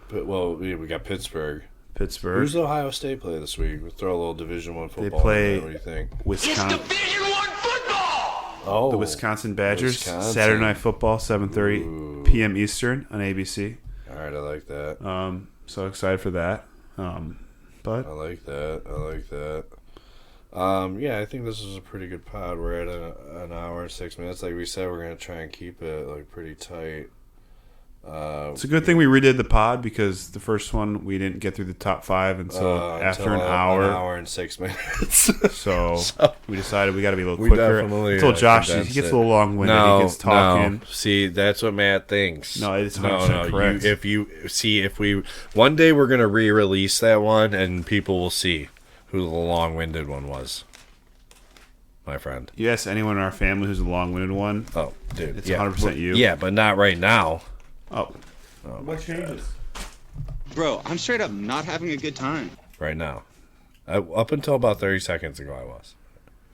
But, well, we got Pittsburgh. Pittsburgh. Who's Ohio State play this week? We'll throw a little Division One football. play in there. What do you think? Wisconsin. Division One football. Oh, The Wisconsin Badgers. Wisconsin. Saturday Night Football, 7:30 Ooh. p.m. Eastern on ABC. All right, I like that. So excited for that. But I like that. Yeah, I think this is a pretty good pod. We're at an hour and 6 minutes. Like we said, we're gonna try and keep it like pretty tight. it's a good thing we redid the pod because the first one we didn't get through the top 5 until after an hour. An hour and 6 minutes. So we decided we got to be a little We quicker. definitely, I told Josh he condensed gets a it. little long-winded. He gets talking. No. See, that's what Matt thinks. No, it's 100% correct. If we one day we're gonna re-release that one, and people will see who the long-winded one was, my friend. You ask anyone in our family who's a long-winded one. Oh, dude, It's yeah. 100% you. Yeah, but not right now. Oh, what changes? Bro, I'm straight up not having a good time. Right now, up until about 30 seconds ago, I was.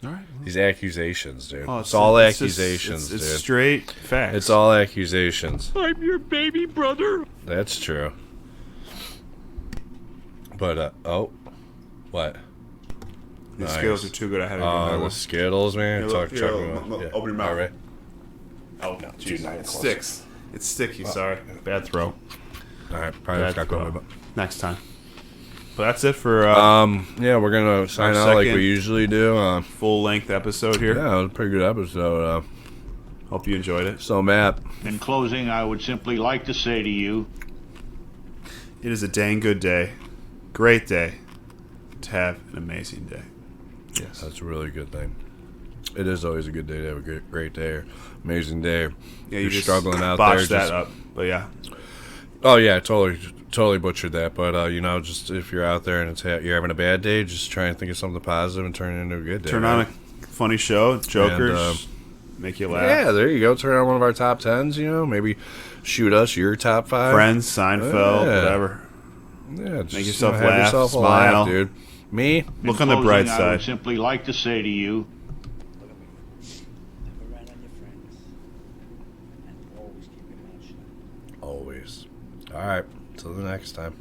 All right. These accusations, dude. Oh, it's all just- accusations, it's dude. straight facts. It's all accusations. I'm your baby brother. That's true. But what? These Nice. skills are too good. I had to go Oh, that the one. Skittles, man. Here, Talk, look, check here, them out. look, Yeah. open your mouth. All right. Oh, no, Dude, not it close. sticks. It's sticky. Sorry, bad throw. All right, probably just Bad got throw. COVID. Next time. But that's it for Yeah, we're gonna sign our out like second we usually do. full-length episode here. Yeah, it was a pretty good episode. Hope you enjoyed it. So, Matt, In closing, I would simply like to say to you, It is a dang good day, great day, to have an amazing day. Yes. that's a really good thing. It is always a good day to have a great day, or amazing day. Yeah, You're just struggling out botched there. that Just, up, but yeah. oh yeah, totally butchered that. But just if you're out there and you're having a bad day, just try and think of something positive and turn it into a good day. Turn right? on a funny show, Jokers, make you laugh. Yeah, there you go. Turn on one of our top 10s. Maybe shoot us your top 5. Friends, Seinfeld, Yeah. whatever. Yeah, just, Make yourself have laugh, yourself a smile. laugh, dude. Me? Look in on the bright closing, I would side. simply like to say to you, Never rat on your friends. And always keep your mouth shut. Always. All right. Till the next time.